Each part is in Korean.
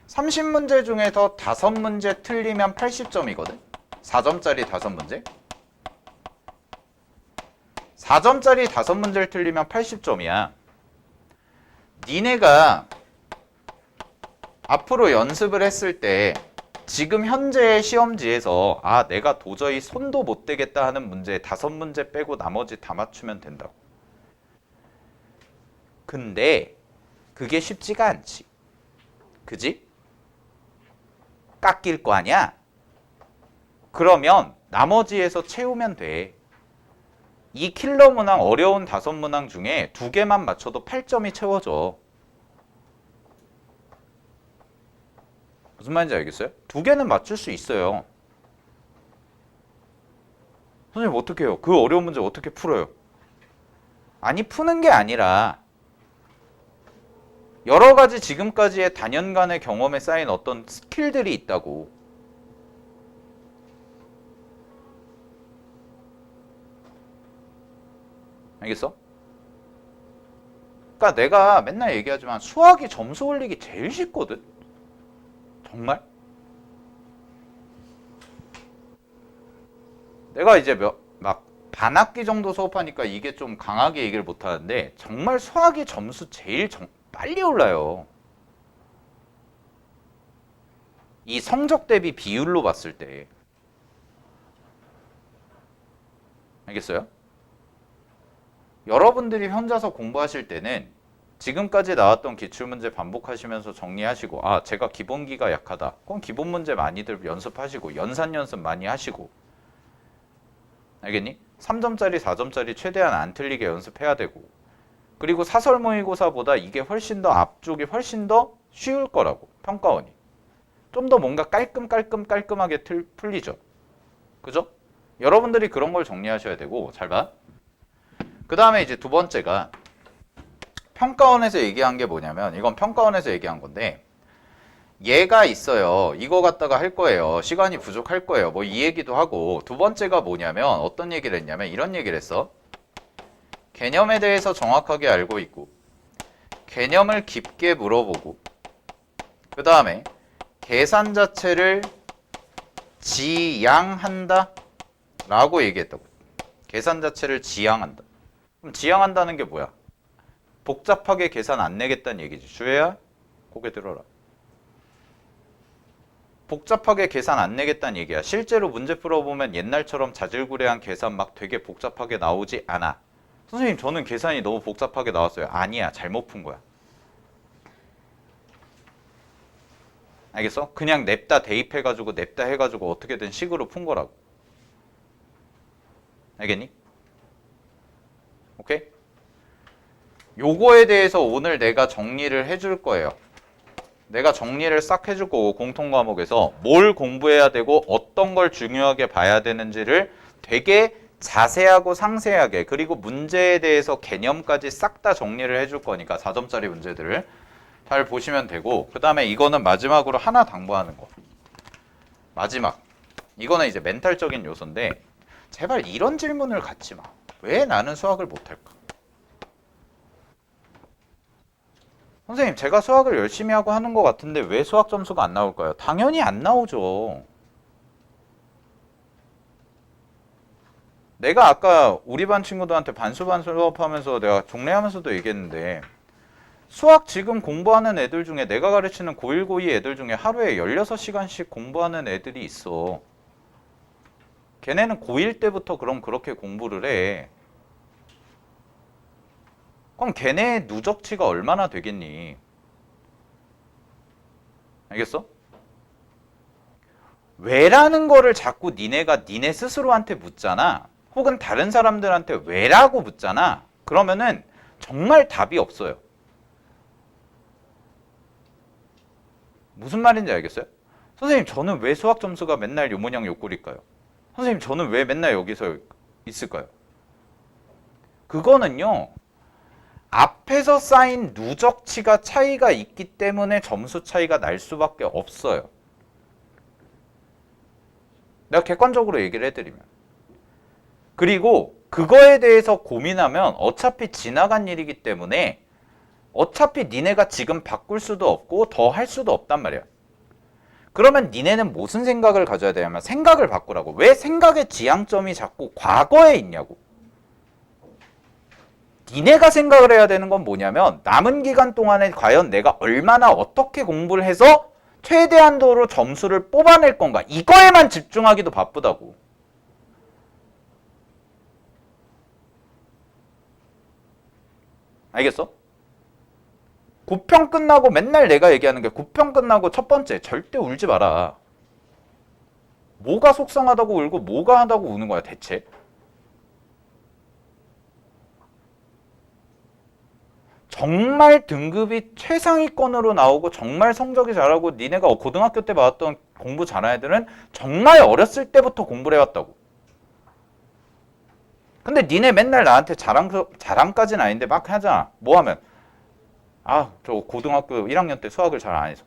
30문제 중에서 5문제 틀리면 80점이거든. 4점짜리 5문제. 4점짜리 5문제를 틀리면 80점이야. 니네가 앞으로 연습을 했을 때 지금 현재의 시험지에서 아 내가 도저히 손도 못 대겠다 하는 문제 5문제 빼고 나머지 다 맞추면 된다고. 근데 그게 쉽지가 않지. 그지? 깎일 거 아니야? 그러면 나머지에서 채우면 돼. 이 킬러 문항 어려운 5문항 중에 2개만 맞춰도 8점이 채워져. 무슨 말인지 알겠어요? 2개는 맞출 수 있어요. 선생님 어떻게 해요? 그 어려운 문제 어떻게 풀어요? 아니 푸는 게 아니라 여러 가지 지금까지의 단연간의 경험에 쌓인 어떤 스킬들이 있다고. 알겠어? 그러니까 내가 맨날 얘기하지만 수학이 점수 올리기 제일 쉽거든? 정말? 내가 이제 막 반학기 정도 수업하니까 이게 좀 강하게 얘기를 못 하는데 정말 수학이 점수 제일 빨리 올라요. 이 성적 대비 비율로 봤을 때. 알겠어요? 여러분들이 혼자서 공부하실 때는 지금까지 나왔던 기출문제 반복하시면서 정리하시고 아 제가 기본기가 약하다. 그럼 기본 문제 많이들 연습하시고 연산 연습 많이 하시고 알겠니? 3점짜리 4점짜리 최대한 안 틀리게 연습해야 되고 그리고 사설 모의고사보다 이게 훨씬 더 앞쪽이 훨씬 더 쉬울 거라고 평가원이 좀 더 뭔가 깔끔하게 풀리죠. 그죠? 여러분들이 그런 걸 정리하셔야 되고 잘 봐. 그 다음에 이제 두 번째가 평가원에서 얘기한 게 뭐냐면 이건 평가원에서 얘기한 건데 얘가 있어요. 이거 갖다가 할 거예요. 시간이 부족할 거예요. 뭐 이 얘기도 하고 두 번째가 뭐냐면 어떤 얘기를 했냐면 이런 얘기를 했어. 개념에 대해서 정확하게 알고 있고 개념을 깊게 물어보고 그 다음에 계산 자체를 지양한다 라고 얘기했다고. 계산 자체를 지양한다. 그럼 지양한다는 게 뭐야? 복잡하게 계산 안 내겠다는 얘기지. 주혜야 고개 들어라. 복잡하게 계산 안 내겠다는 얘기야. 실제로 문제 풀어보면 옛날처럼 자질구레한 계산 막 되게 복잡하게 나오지 않아. 선생님 저는 계산이 너무 복잡하게 나왔어요. 아니야. 잘못 푼 거야. 알겠어? 그냥 냅다 대입해가지고 냅다 해가지고 어떻게든 식으로 푼 거라고. 알겠니? 오케이? 요거에 대해서 오늘 내가 정리를 해줄 거예요. 내가 정리를 싹 해줄 거고 공통 과목에서 뭘 공부해야 되고 어떤 걸 중요하게 봐야 되는지를 되게 자세하고 상세하게 그리고 문제에 대해서 개념까지 싹 다 정리를 해줄 거니까 4점짜리 문제들을 잘 보시면 되고 그 다음에 이거는 마지막으로 하나 당부하는 거. 마지막. 이거는 이제 멘탈적인 요소인데 제발 이런 질문을 갖지 마. 왜 나는 수학을 못할까? 선생님 제가 수학을 열심히 하고 하는 것 같은데 왜 수학 점수가 안 나올까요? 당연히 안 나오죠. 내가 아까 우리 반 친구들한테 반수반 수업하면서 내가 종례하면서도 얘기했는데 수학 지금 공부하는 애들 중에 내가 가르치는 고1, 고2 애들 중에 하루에 16시간씩 공부하는 애들이 있어. 걔네는 고1 때부터 그럼 그렇게 공부를 해. 그럼 걔네의 누적치가 얼마나 되겠니? 알겠어? 왜라는 거를 자꾸 니네가 니네 스스로한테 묻잖아. 혹은 다른 사람들한테 왜라고 묻잖아. 그러면은 정말 답이 없어요. 무슨 말인지 알겠어요? 선생님 저는 왜 수학 점수가 맨날 요 모양 요 꼴일까요? 선생님 저는 왜 맨날 여기서 있을까요? 그거는요. 앞에서 쌓인 누적치가 차이가 있기 때문에 점수 차이가 날 수밖에 없어요. 내가 객관적으로 얘기를 해드리면. 그리고 그거에 대해서 고민하면 어차피 지나간 일이기 때문에 어차피 니네가 지금 바꿀 수도 없고 더 할 수도 없단 말이야. 그러면 니네는 무슨 생각을 가져야 되냐면 생각을 바꾸라고. 왜 생각의 지향점이 자꾸 과거에 있냐고. 니네가 생각을 해야 되는 건 뭐냐면 남은 기간 동안에 과연 내가 얼마나 어떻게 공부를 해서 최대한도로 점수를 뽑아낼 건가. 이거에만 집중하기도 바쁘다고. 알겠어? 9평 끝나고 맨날 내가 얘기하는 게 9평 끝나고 첫 번째 절대 울지 마라. 뭐가 속상하다고 울고 뭐가 하다고 우는 거야 대체? 정말 등급이 최상위권으로 나오고 정말 성적이 잘하고 니네가 고등학교 때 봐왔던 공부 잘하는 애들은 정말 어렸을 때부터 공부를 해왔다고. 근데 니네 맨날 나한테 자랑까지는 아닌데 막 하잖아. 뭐 하면 저 고등학교 1학년 때 수학을 잘 안 해서.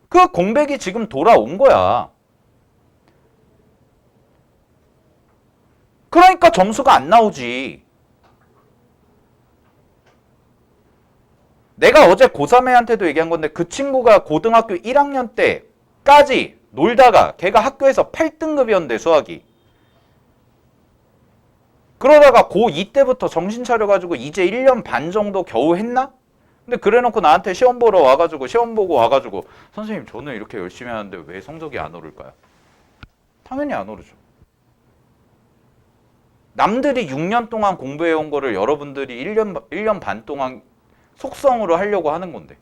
그 공백이 지금 돌아온 거야. 그러니까 점수가 안 나오지. 내가 어제 고3 애한테도 얘기한 건데 그 친구가 고등학교 1학년 때까지 놀다가 걔가 학교에서 8등급이었는데 수학이. 그러다가 고2 때부터 정신 차려가지고 이제 1년 반 정도 겨우 했나? 근데 그래놓고 나한테 시험 보러 와가지고 시험 보고 와가지고 선생님 저는 이렇게 열심히 하는데 왜 성적이 안 오를까요? 당연히 안 오르죠. 남들이 6년 동안 공부해온 거를 여러분들이 1년 반 동안 속성으로 하려고 하는 건데.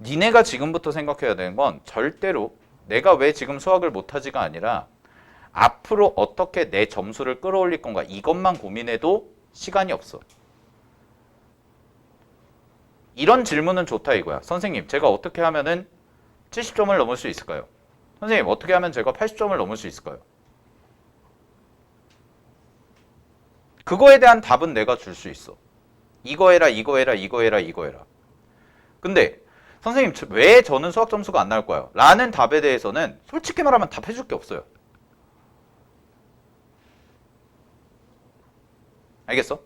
니네가 지금부터 생각해야 되는 건 절대로 내가 왜 지금 수학을 못하지가 아니라 앞으로 어떻게 내 점수를 끌어올릴 건가 이것만 고민해도 시간이 없어. 이런 질문은 좋다 이거야. 선생님 제가 어떻게 하면은 70점을 넘을 수 있을까요? 선생님 어떻게 하면 제가 80점을 넘을 수 있을까요? 그거에 대한 답은 내가 줄 수 있어. 이거 해라 이거 해라 이거 해라 이거 해라. 근데 선생님 왜 저는 수학 점수가 안 나올 거예요? 라는 답에 대해서는 솔직히 말하면 답해줄 게 없어요. 알겠어?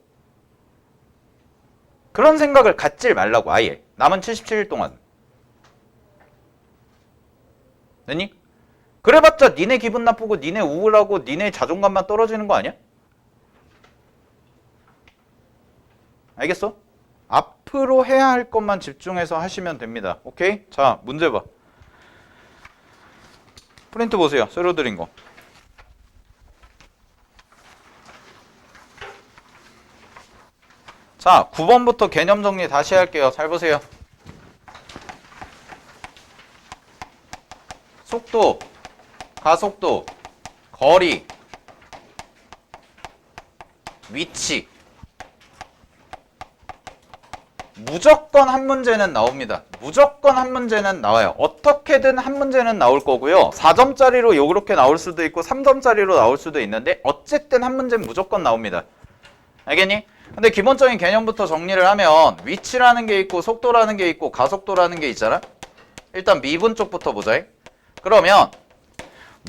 그런 생각을 갖질 말라고 아예. 남은 77일 동안. 됐니? 그래봤자 니네 기분 나쁘고 니네 우울하고 니네 자존감만 떨어지는 거 아니야? 알겠어? 앞으로 해야 할 것만 집중해서 하시면 됩니다. 오케이? 자, 문제 봐. 프린트 보세요. 새로 드린 거. 자, 9번부터 개념 정리 다시 할게요. 잘 보세요. 속도, 가속도, 거리, 위치. 무조건 한 문제는 나옵니다. 무조건 한 문제는 나와요. 어떻게든 한 문제는 나올 거고요. 4점짜리로 요렇게 나올 수도 있고 3점짜리로 나올 수도 있는데 어쨌든 한 문제는 무조건 나옵니다. 알겠니? 근데 기본적인 개념부터 정리를 하면 위치라는 게 있고 속도라는 게 있고 가속도라는 게 있잖아. 일단 미분 쪽부터 보자. 그러면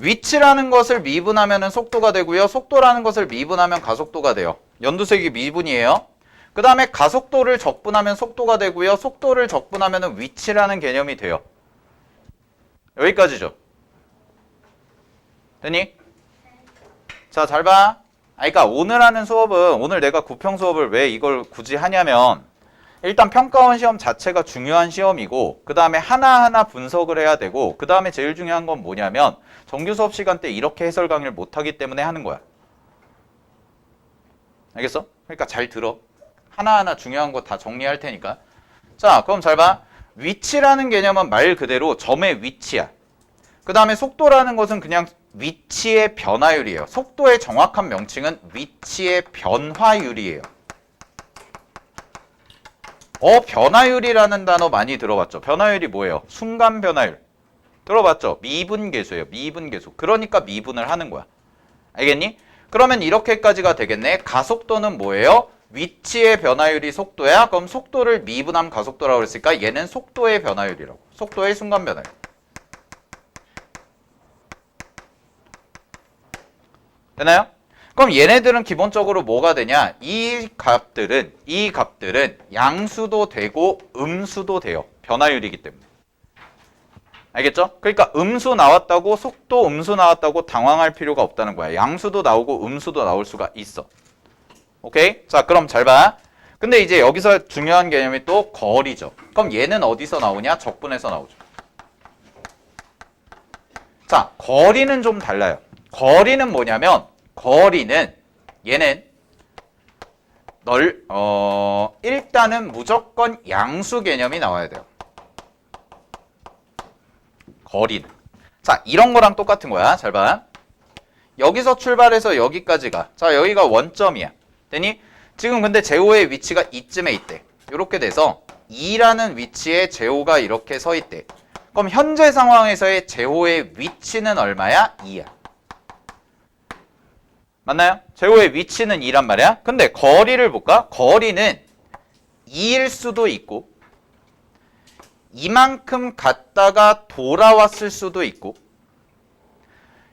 위치라는 것을 미분하면 속도가 되고요. 속도라는 것을 미분하면 가속도가 돼요. 연두색이 미분이에요. 그 다음에 가속도를 적분하면 속도가 되고요. 속도를 적분하면 위치라는 개념이 돼요. 여기까지죠. 됐니? 자, 잘 봐. 그러니까 오늘 하는 수업은 오늘 내가 구평 수업을 왜 이걸 굳이 하냐면 일단 평가원 시험 자체가 중요한 시험이고 그 다음에 하나하나 분석을 해야 되고 그 다음에 제일 중요한 건 뭐냐면 정규 수업 시간 때 이렇게 해설 강의를 못하기 때문에 하는 거야. 알겠어? 그러니까 잘 들어. 하나하나 중요한 거 다 정리할 테니까. 자, 그럼 잘 봐. 위치라는 개념은 말 그대로 점의 위치야. 그 다음에 속도라는 것은 그냥 위치의 변화율이에요. 속도의 정확한 명칭은 위치의 변화율이에요. 변화율이라는 단어 많이 들어봤죠? 변화율이 뭐예요? 순간 변화율. 들어봤죠? 미분계수예요. 미분계수. 그러니까 미분을 하는 거야. 알겠니? 그러면 이렇게까지가 되겠네. 가속도는 뭐예요? 위치의 변화율이 속도야. 그럼 속도를 미분하면 가속도라고 그랬으니까 얘는 속도의 변화율이라고. 속도의 순간 변화율. 되나요? 그럼 얘네들은 기본적으로 뭐가 되냐? 이 값들은 양수도 되고 음수도 돼요. 변화율이기 때문에. 알겠죠? 그러니까 음수 나왔다고 속도 음수 나왔다고 당황할 필요가 없다는 거야. 양수도 나오고 음수도 나올 수가 있어. 오케이? 자, 그럼 잘 봐. 근데 이제 여기서 중요한 개념이 또 거리죠. 그럼 얘는 어디서 나오냐? 적분에서 나오죠. 자, 거리는 좀 달라요. 거리는 뭐냐면 거리는 얘는 일단은 무조건 양수 개념이 나와야 돼요. 거리는. 자, 이런 거랑 똑같은 거야. 잘 봐. 여기서 출발해서 여기까지가. 자, 여기가 원점이야. 되니? 지금 근데 제호의 위치가 이쯤에 있대. 이렇게 돼서 2라는 위치에 제호가 이렇게 서 있대. 그럼 현재 상황에서의 제호의 위치는 얼마야? 2야. 맞나요? 제호의 위치는 2란 말이야. 근데 거리를 볼까? 거리는 2일 수도 있고 이만큼 갔다가 돌아왔을 수도 있고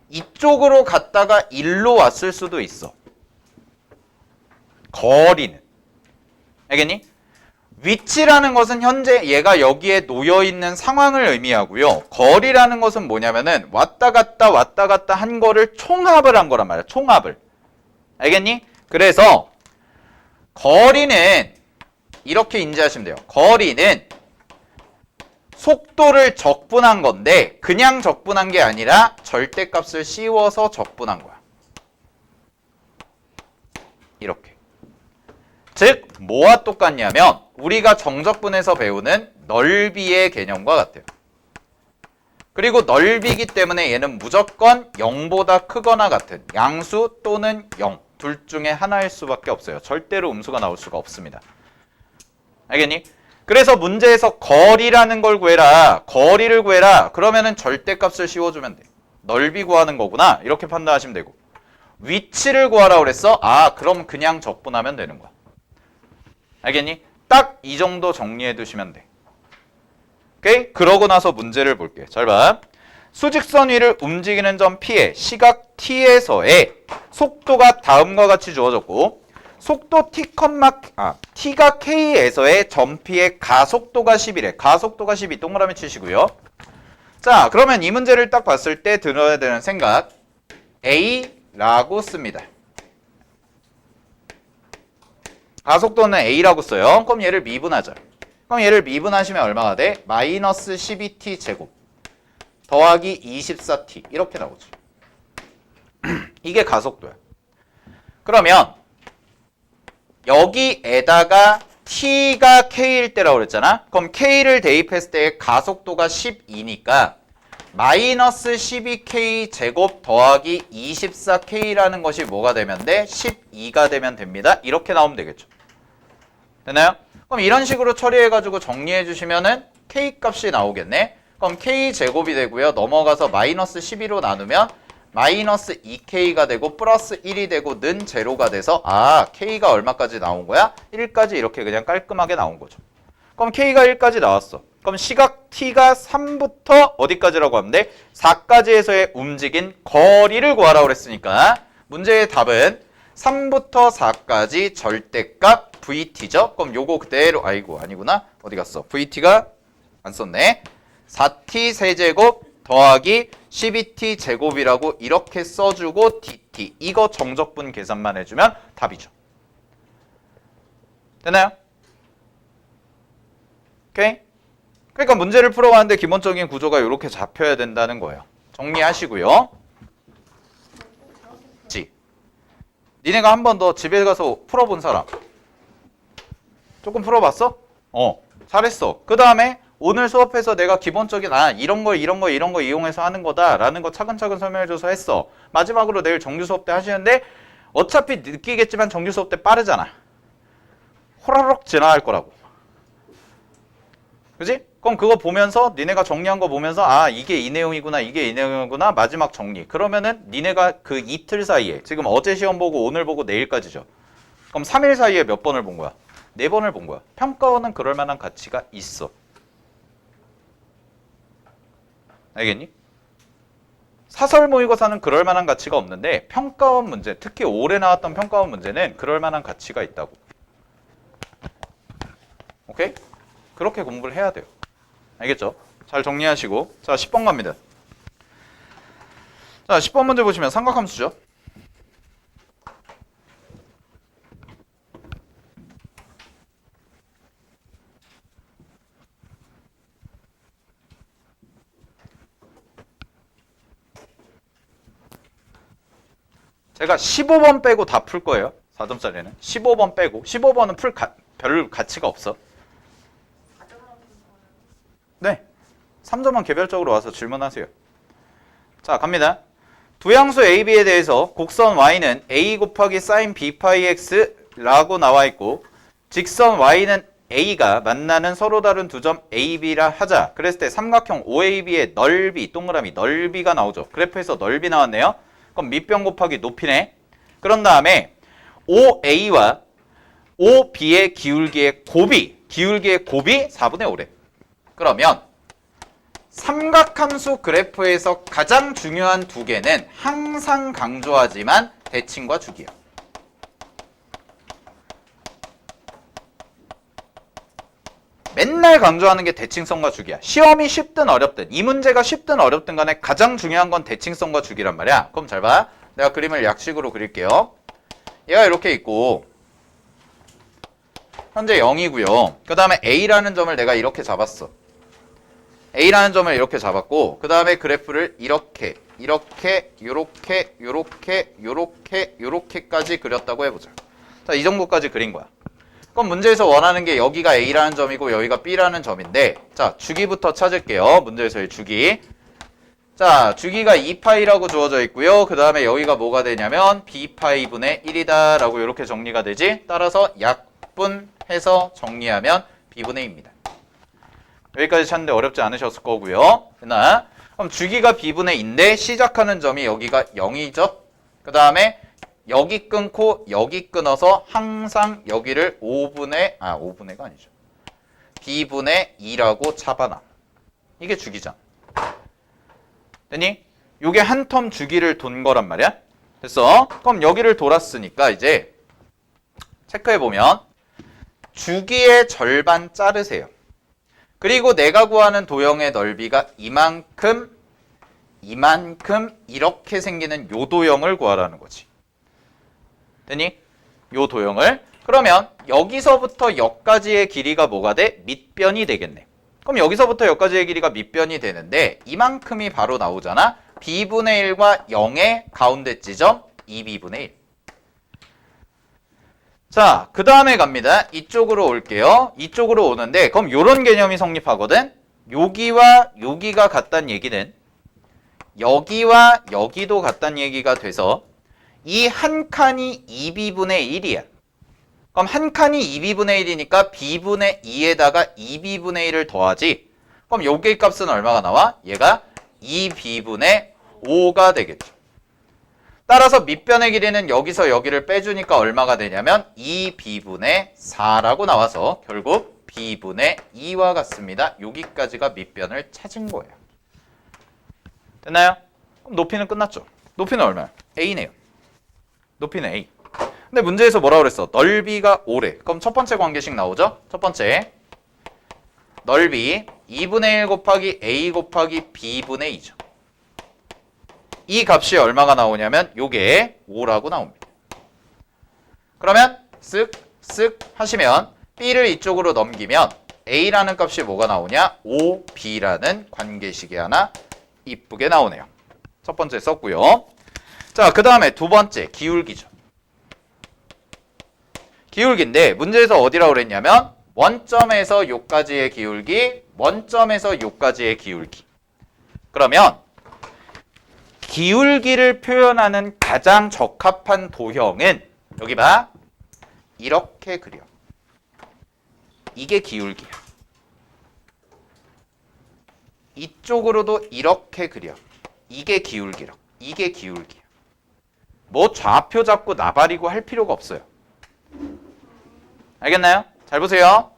이쪽으로 갔다가 일로 왔을 수도 있어. 거리는. 알겠니? 위치라는 것은 현재 얘가 여기에 놓여있는 상황을 의미하고요. 거리라는 것은 뭐냐면은 왔다 갔다 한 거를 총합을 한 거란 말이야. 총합을. 알겠니? 그래서 거리는 이렇게 인지하시면 돼요. 거리는 속도를 적분한 건데 그냥 적분한 게 아니라 절대값을 씌워서 적분한 거야. 이렇게. 즉 뭐와 똑같냐면 우리가 정적분에서 배우는 넓이의 개념과 같아요. 그리고 넓이기 때문에 얘는 무조건 0보다 크거나 같은 양수 또는 0 둘 중에 하나일 수밖에 없어요. 절대로 음수가 나올 수가 없습니다. 알겠니? 그래서 문제에서 거리라는 걸 구해라. 거리를 구해라. 그러면은 절대값을 씌워주면 돼. 넓이 구하는 거구나. 이렇게 판단하시면 되고. 위치를 구하라 그랬어? 아, 그럼 그냥 적분하면 되는 거야. 알겠니? 딱 이 정도 정리해 두시면 돼. 오케이? 그러고 나서 문제를 볼게. 잘 봐. 수직선 위를 움직이는 점 P에 시각 T에서의 속도가 다음과 같이 주어졌고 속도 T가 K에서의 점 P의 가속도가 10이래. 가속도가 12 동그라미 치시고요. 자, 그러면 이 문제를 딱 봤을 때 들어야 되는 생각 A라고 씁니다. 가속도는 A라고 써요. 그럼 얘를 미분하자. 그럼 얘를 미분하시면 얼마가 돼? 마이너스 12t 제곱 더하기 24t 이렇게 나오죠. 이게 가속도야. 그러면 여기에다가 t가 k일 때라고 그랬잖아. 그럼 k를 대입했을 때 가속도가 12니까 마이너스 12k 제곱 더하기 24k라는 것이 뭐가 되면 돼? 12가 되면 됩니다. 이렇게 나오면 되겠죠. 되나요? 그럼 이런 식으로 처리해가지고 정리해 주시면은 k 값이 나오겠네. 그럼 k 제곱이 되고요. 넘어가서 마이너스 12로 나누면 마이너스 2k가 되고 플러스 1이 되고 는 제로가 돼서 아 k가 얼마까지 나온 거야? 1까지 이렇게 그냥 깔끔하게 나온 거죠. 그럼 k가 1까지 나왔어. 그럼 시각 t가 3부터 어디까지라고 하면 돼? 4까지에서의 움직인 거리를 구하라고 그랬으니까 문제의 답은 3부터 4까지 절대값 vt죠. 그럼 요거 그대로 아니구나. 어디 갔어? vt가 안 썼네. 4t 세제곱 더하기 12t 제곱이라고 이렇게 써주고 dt 이거 정적분 계산만 해주면 답이죠. 되나요? 오케이? 그러니까 문제를 풀어가는데 기본적인 구조가 이렇게 잡혀야 된다는 거예요. 정리하시고요. 니네가 한 번 더 집에 가서 풀어본 사람 조금 풀어봤어? 잘했어. 그 다음에 오늘 수업에서 내가 기본적인 이런 거 이용해서 하는 거다 라는 거 차근차근 설명해줘서 했어. 마지막으로 내일 정규 수업 때 하시는데 어차피 느끼겠지만 정규 수업 때 빠르잖아. 호라록 지나갈 거라고. 그지? 그럼 그거 보면서 니네가 정리한 거 보면서 이게 이 내용이구나 이게 이 내용이구나 마지막 정리. 그러면은 니네가 그 이틀 사이에 지금 어제 시험 보고 오늘 보고 내일까지죠. 그럼 3일 사이에 몇 번을 본 거야? 4번을 본 거야. 평가원은 그럴 만한 가치가 있어. 알겠니? 사설 모의고사는 그럴 만한 가치가 없는데 평가원 문제, 특히 올해 나왔던 평가원 문제는 그럴 만한 가치가 있다고. 오케이? 그렇게 공부를 해야 돼요. 알겠죠? 잘 정리하시고. 자, 10번 갑니다. 자, 10번 문제 보시면 삼각함수죠. 제가 15번 빼고 다 풀 거예요. 4점짜리는. 15번 빼고. 15번은 별 가치가 없어. 네. 3점만 개별적으로 와서 질문하세요. 자, 갑니다. 두 양수 a, b에 대해서 곡선 y는 a 곱하기 sin b 파이 x라고 나와 있고 직선 y는 a가 만나는 서로 다른 두 점 a, b라 하자. 그랬을 때 삼각형 OAB의 넓이, 동그라미 넓이가 나오죠. 그래프에서 넓이 나왔네요. 그럼 밑변 곱하기 높이네. 그런 다음에 OA와 OB의 기울기의 곱이 4분의 5래. 그러면 삼각함수 그래프에서 가장 중요한 두 개는 항상 강조하지만 대칭과 주기야. 맨날 강조하는 게 대칭성과 주기야. 시험이 쉽든 어렵든 이 문제가 쉽든 어렵든 간에 가장 중요한 건 대칭성과 주기란 말이야. 그럼 잘 봐. 내가 그림을 약식으로 그릴게요. 얘가 이렇게 있고 현재 0이고요. 그 다음에 A라는 점을 내가 이렇게 잡았어. A라는 점을 이렇게 잡았고 그 다음에 그래프를 요렇게까지 그렸다고 해보자. 자, 이 정도까지 그린 거야. 그럼 문제에서 원하는 게 여기가 A라는 점이고 여기가 B라는 점인데 자, 주기부터 찾을게요. 문제에서의 주기. 자, 주기가 2파이라고 주어져 있고요. 그 다음에 여기가 뭐가 되냐면 B파이분의 1이다 라고 이렇게 정리가 되지. 따라서 약분해서 정리하면 B분의 2입니다. 여기까지 찾는데 어렵지 않으셨을 거고요. 그럼 주기가 B분의 2인데 시작하는 점이 여기가 0이죠. 그 다음에 여기 끊고 여기 끊어서 항상 여기를 5분의가 아니죠. B분의 2라고 잡아놔. 이게 주기잖아. 됐니? 요게 한 텀 주기를 돈 거란 말이야. 됐어? 그럼 여기를 돌았으니까 이제 체크해보면 주기의 절반 자르세요. 그리고 내가 구하는 도형의 넓이가 이만큼 이렇게 생기는 요 도형을 구하라는 거지. 됐니? 요 도형을. 그러면 여기서부터 여기까지의 길이가 뭐가 돼? 밑변이 되겠네. 그럼 여기서부터 여기까지의 길이가 밑변이 되는데 이만큼이 바로 나오잖아. B분의 1과 0의 가운데 지점 2B분의 1. 자, 그 다음에 갑니다. 이쪽으로 올게요. 이쪽으로 오는데 그럼 요런 개념이 성립하거든. 여기와 여기가 같다는 얘기는 여기와 여기도 같다는 얘기가 돼서 이 한 칸이 2B분의 1이야. 그럼 한 칸이 2B분의 1이니까 B분의 2에다가 2B분의 1을 더하지. 그럼 여기의 값은 얼마가 나와? 얘가 2B분의 5가 되겠죠. 따라서 밑변의 길이는 여기서 여기를 빼주니까 얼마가 되냐면 2B분의 4라고 나와서 결국 B분의 2와 같습니다. 여기까지가 밑변을 찾은 거예요. 됐나요? 그럼 높이는 끝났죠. 높이는 얼마야? A네요. 높이는 A. 근데 문제에서 뭐라고 그랬어? 넓이가 5래. 그럼 첫 번째 관계식 나오죠? 첫 번째 넓이 2분의 1 곱하기 A 곱하기 B분의 2죠. 이 값이 얼마가 나오냐면 요게 5라고 나옵니다. 그러면 쓱쓱 하시면 B를 이쪽으로 넘기면 A라는 값이 뭐가 나오냐? 5B라는 관계식이 하나 이쁘게 나오네요. 첫 번째 썼고요. 자, 그 다음에 두 번째 기울기죠. 기울기인데 문제에서 어디라고 그랬냐면 원점에서 요까지의 기울기, 원점에서 요까지의 기울기. 그러면 기울기를 표현하는 가장 적합한 도형은 여기 봐. 이렇게 그려. 이게 기울기야. 이쪽으로도 이렇게 그려. 이게 기울기라. 이게 기울기야. 뭐 좌표 잡고 나발이고 할 필요가 없어요. 알겠나요? 잘 보세요.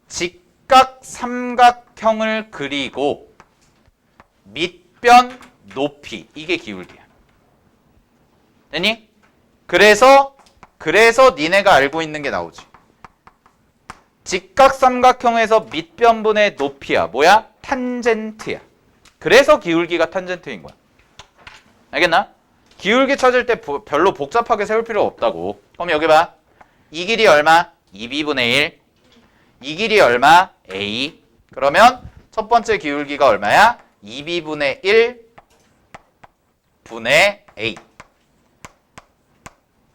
직각 삼각형을 그리고 밑변 높이 이게 기울기야. 됐니? 그래서 니네가 알고 있는 게 나오지. 직각삼각형에서 밑변분의 높이야. 뭐야? 탄젠트야. 그래서 기울기가 탄젠트인 거야. 알겠나? 기울기 찾을 때 별로 복잡하게 세울 필요 없다고. 그럼 여기 봐. 이 길이 얼마? 2b분의 1. 이 길이 얼마? a. 그러면 첫 번째 기울기가 얼마야? 2b분의 1 분의 a.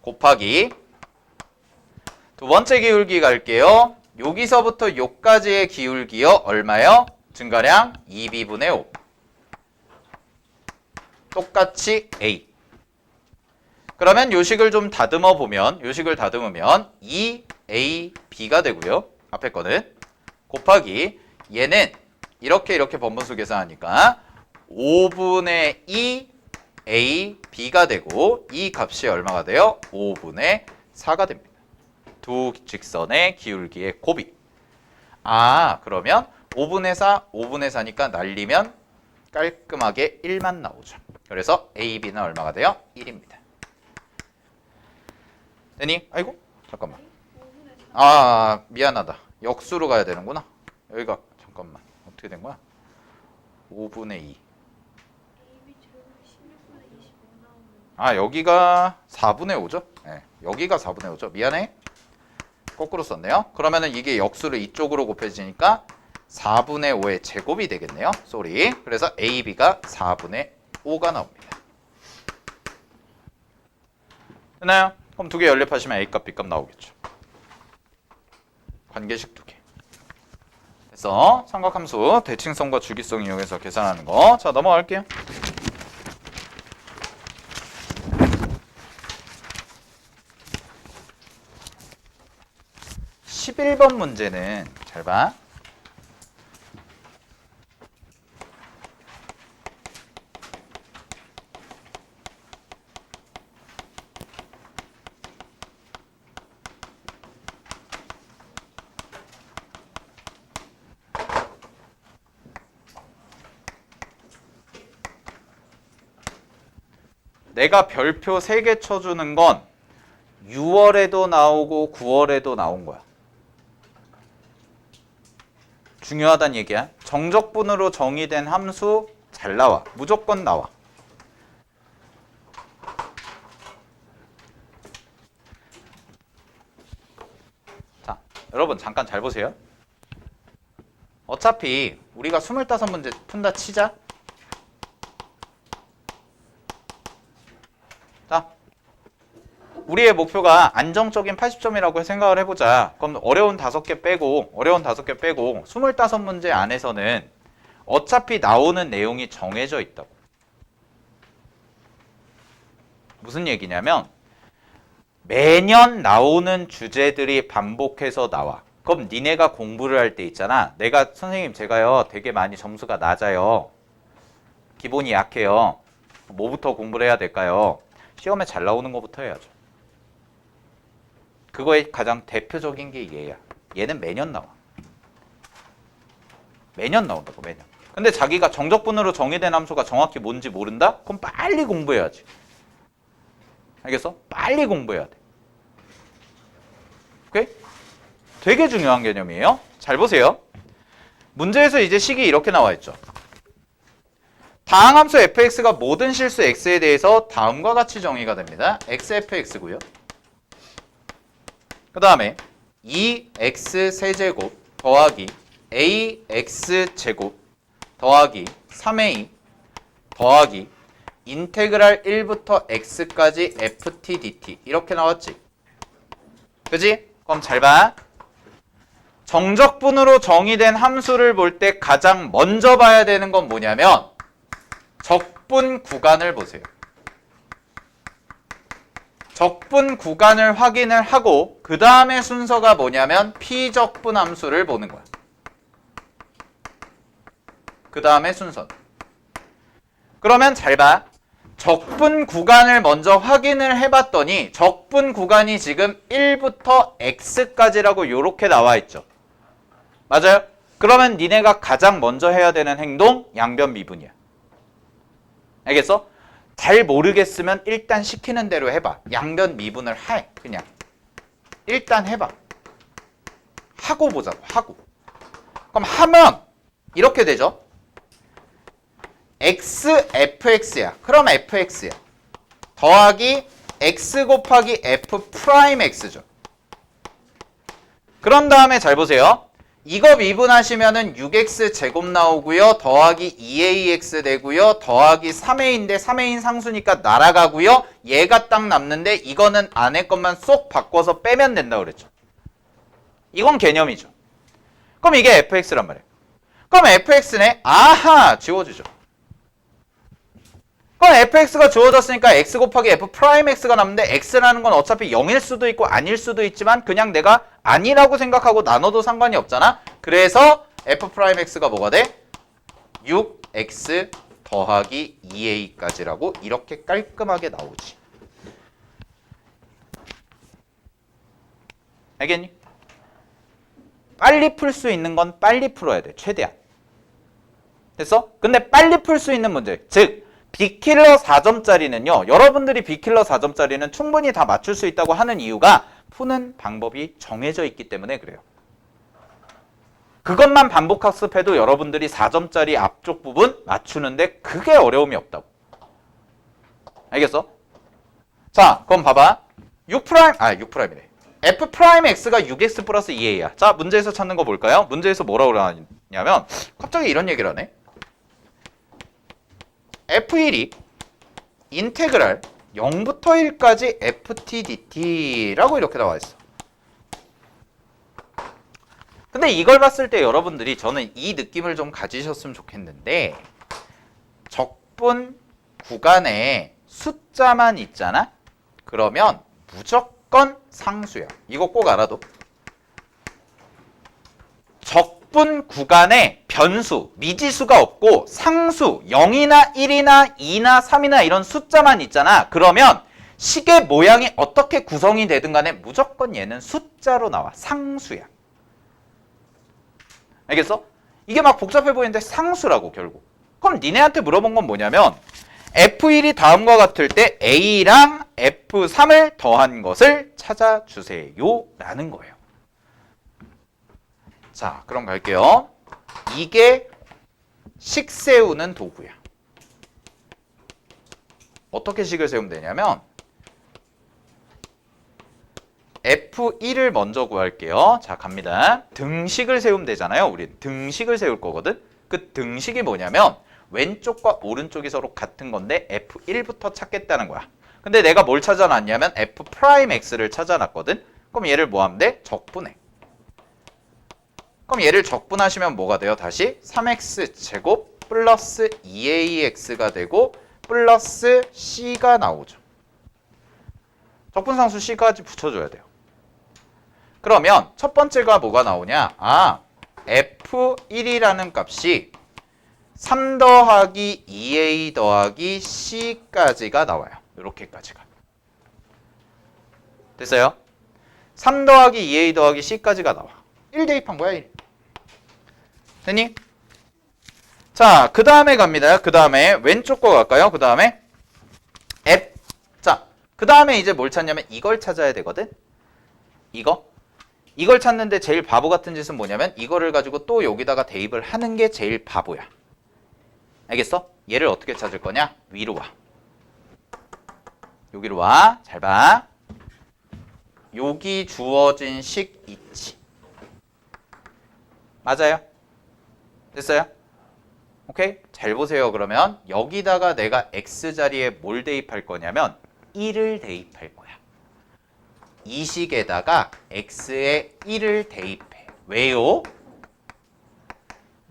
곱하기 두 번째 기울기 갈게요. 여기서부터 요까지의 기울기요. 얼마요? 증가량 2b분의 5. 똑같이 a. 그러면 요식을 좀 다듬어 보면, 요식을 다듬으면 2ab가 되고요. 앞에 거는 곱하기 얘는 이렇게 번분수 계산하니까 5분의 2 ab가 되고 이 값이 얼마가 돼요? 5분의 4가 됩니다. 두 직선의 기울기의 곱이. 아, 그러면 5분의 4, 5분의 4니까 날리면 깔끔하게 1만 나오죠. 그래서 AB는 얼마가 돼요? 1입니다. 되니? 아이고, 잠깐만. 아, 미안하다. 역수로 가야 되는구나. 여기가, 잠깐만. 어떻게 된 거야? 5분의 2. 아, 여기가 4분의 5죠? 네, 여기가 4분의 5죠. 미안해. 거꾸로 썼네요. 그러면은 이게 역수를 이쪽으로 곱해지니까 4분의 5의 제곱이 되겠네요. 쏘리. 그래서 AB가 4분의 5가 나옵니다. 됐나요? 그럼 두 개 연립하시면 A값, B값 나오겠죠. 관계식 두 개. 그래서 삼각함수 대칭성과 주기성 이용해서 계산하는 거. 자, 넘어갈게요. (11번) 문제는 잘 봐. 내가 별표 3개 쳐주는 건 6월에도 나오고 9월에도 나온 거야. 중요하단 얘기야. 정적분으로 정의된 함수 잘 나와. 무조건 나와. 자, 여러분 잠깐 잘 보세요. 어차피 우리가 25문제 푼다 치자. 자, 우리의 목표가 안정적인 80점이라고 생각을 해보자. 그럼 어려운 5개 빼고 25문제 안에서는 어차피 나오는 내용이 정해져 있다고. 무슨 얘기냐면 매년 나오는 주제들이 반복해서 나와. 그럼 니네가 공부를 할 때 있잖아. 내가 선생님 제가요 되게 많이 점수가 낮아요. 기본이 약해요. 뭐부터 공부를 해야 될까요? 시험에 잘 나오는 것부터 해야죠. 그거의 가장 대표적인 게 얘야. 얘는 매년 나와. 매년 나온다고, 매년. 근데 자기가 정적분으로 정의된 함수가 정확히 뭔지 모른다? 그럼 빨리 공부해야지. 알겠어? 빨리 공부해야 돼. 오케이? 되게 중요한 개념이에요. 잘 보세요. 문제에서 이제 식이 이렇게 나와 있죠. 다항함수 fx가 모든 실수 x에 대해서 다음과 같이 정의가 됩니다. xfx고요. 그 다음에 2x 세제곱 더하기 ax제곱 더하기 3a 더하기 인테그랄 1부터 x까지 ft dt 이렇게 나왔지. 그지? 그럼 잘 봐. 정적분으로 정의된 함수를 볼 때 가장 먼저 봐야 되는 건 뭐냐면 적분 구간을 보세요. 적분 구간을 확인을 하고 그 다음에 순서가 뭐냐면 피적분 함수를 보는 거야. 그 다음에 순서. 그러면 잘 봐. 적분 구간을 먼저 확인을 해봤더니 적분 구간이 지금 1부터 x까지라고 이렇게 나와 있죠. 맞아요? 그러면 니네가 가장 먼저 해야 되는 행동 양변 미분이야. 알겠어? 잘 모르겠으면 일단 시키는 대로 해봐. 양변 미분을 해. 그냥 일단 해봐. 하고 보자고. 하고. 그럼 하면 이렇게 되죠. x fx야. 그럼 fx야. 더하기 x 곱하기 f 프라임 x죠. 그런 다음에 잘 보세요. 이거 미분하시면은 6x 제곱 나오고요. 더하기 2ax 되고요. 더하기 3a인데 3a인 상수니까 날아가고요. 얘가 딱 남는데 이거는 안에 것만 쏙 바꿔서 빼면 된다고 그랬죠. 이건 개념이죠. 그럼 이게 fx란 말이에요. 그럼 fx네. 아하! 지워주죠. 그럼 fx가 주어졌으니까 x 곱하기 f 프라임 x가 남는데 x라는 건 어차피 0일 수도 있고 아닐 수도 있지만 그냥 내가 아니라고 생각하고 나눠도 상관이 없잖아. 그래서 f 프라임 x가 뭐가 돼? 6x 더하기 2a까지라고 이렇게 깔끔하게 나오지. 알겠니? 빨리 풀 수 있는 건 빨리 풀어야 돼. 최대한. 됐어? 근데 빨리 풀 수 있는 문제. 즉 빅킬러 4점짜리는요. 여러분들이 빅킬러 4점짜리는 충분히 다 맞출 수 있다고 하는 이유가 푸는 방법이 정해져 있기 때문에 그래요. 그것만 반복학습해도 여러분들이 4점짜리 앞쪽 부분 맞추는데 그게 어려움이 없다고. 알겠어? 자, 그럼 봐봐. 6'이네. f'x가 6x 플러스 2a야. 자, 문제에서 찾는 거 볼까요? 문제에서 뭐라고 그러냐면 갑자기 이런 얘기를 하네. f1이 인테그랄 0부터 1까지 ft dt라고 이렇게 나와 있어. 근데 이걸 봤을 때 여러분들이 저는 이 느낌을 좀 가지셨으면 좋겠는데 적분 구간에 숫자만 있잖아? 그러면 무조건 상수야. 이거 꼭 알아둬. 적분 구간에 변수, 미지수가 없고 상수, 0이나 1이나 2나 3이나 이런 숫자만 있잖아. 그러면 식의 모양이 어떻게 구성이 되든 간에 무조건 얘는 숫자로 나와. 상수야. 알겠어? 이게 막 복잡해 보이는데 상수라고 결국. 그럼 니네한테 물어본 건 뭐냐면 F1이 다음과 같을 때 A랑 F3을 더한 것을 찾아주세요 라는 거예요. 자, 그럼 갈게요. 이게 식 세우는 도구야. 어떻게 식을 세우면 되냐면 F1을 먼저 구할게요. 자, 갑니다. 등식을 세우면 되잖아요. 우린 등식을 세울 거거든. 그 등식이 뭐냐면 왼쪽과 오른쪽이 서로 같은 건데 F1부터 찾겠다는 거야. 근데 내가 뭘 찾아놨냐면 F'X를 찾아놨거든. 그럼 얘를 뭐 하면 돼? 적분해. 그럼 얘를 적분하시면 뭐가 돼요? 다시 3x 제곱 플러스 2ax가 되고 플러스 c가 나오죠. 적분상수 c까지 붙여줘야 돼요. 그러면 첫 번째가 뭐가 나오냐? 아, f1이라는 값이 3 더하기 2a 더하기 c까지가 나와요. 이렇게까지가. 됐어요? 3 더하기 2a 더하기 c까지가 나와. 1 대입한 거야, 1. 됐니? 자, 그 다음에 갑니다. 그 다음에 왼쪽 거 갈까요? 그 다음에 F. 자, 그 다음에 이제 뭘 찾냐면 이걸 찾아야 되거든? 이걸 찾는데 제일 바보 같은 짓은 뭐냐면 이거를 가지고 또 여기다가 대입을 하는 게 제일 바보야. 알겠어? 얘를 어떻게 찾을 거냐? 위로 와. 여기로 와. 잘 봐. 여기 주어진 식 있지. 맞아요? 됐어요? 오케이? 잘 보세요. 그러면 여기다가 내가 x자리에 뭘 대입할 거냐면 1을 대입할 거야. 이 식에다가 x에 1을 대입해. 왜요?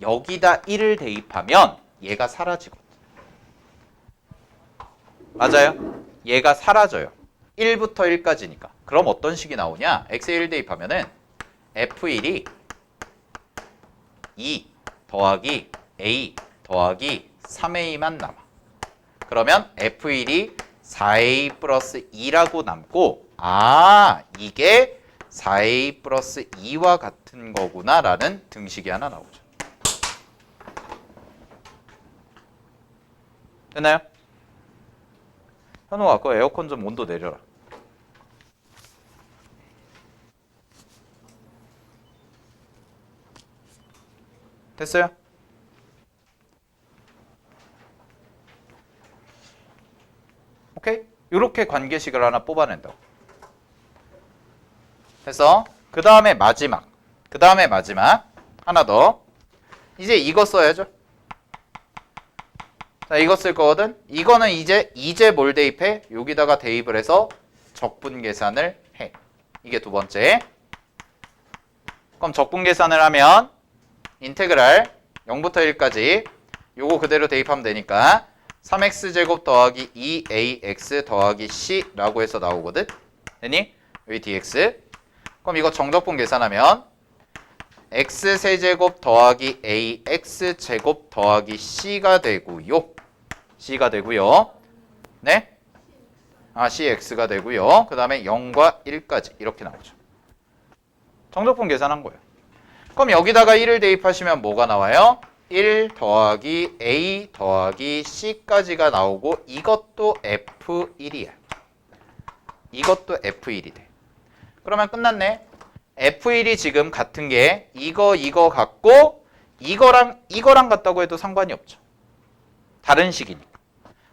여기다 1을 대입하면 얘가 사라지거든. 맞아요? 얘가 사라져요. 1부터 1까지니까. 그럼 어떤 식이 나오냐? x에 1 대입하면은 f1이 2 더하기 a 더하기 3a만 남아. 그러면 f1이 4a 플러스 2라고 남고 아, 이게 4a 플러스 2와 같은 거구나 라는 등식이 하나 나오죠. 됐나요? 현우가 그 에어컨 좀 온도 내려라. 됐어요? 오케이? 이렇게 관계식을 하나 뽑아낸다고. 됐어? 그 다음에 마지막 하나 더. 이제 이거 써야죠. 자, 이거 쓸 거거든. 이거는 이제 뭘 대입해? 여기다가 대입을 해서 적분 계산을 해. 이게 두 번째. 그럼 적분 계산을 하면 인테그랄 0부터 1까지 요거 그대로 대입하면 되니까 3x제곱 더하기 2ax 더하기 c라고 해서 나오거든. 되니? 여기 dx. 그럼 이거 정적분 계산하면 x세제곱 더하기 ax제곱 더하기 c가 되고요. c가 되고요. 네? cx가 되고요. 그 다음에 0과 1까지 이렇게 나오죠. 정적분 계산한 거예요. 그럼 여기다가 1을 대입하시면 뭐가 나와요? 1 더하기 a 더하기 c까지가 나오고 이것도 f1이야. 이것도 f1이 돼. 그러면 끝났네. f1이 지금 같은 게 이거 같고 이거랑 같다고 해도 상관이 없죠. 다른 식이니까.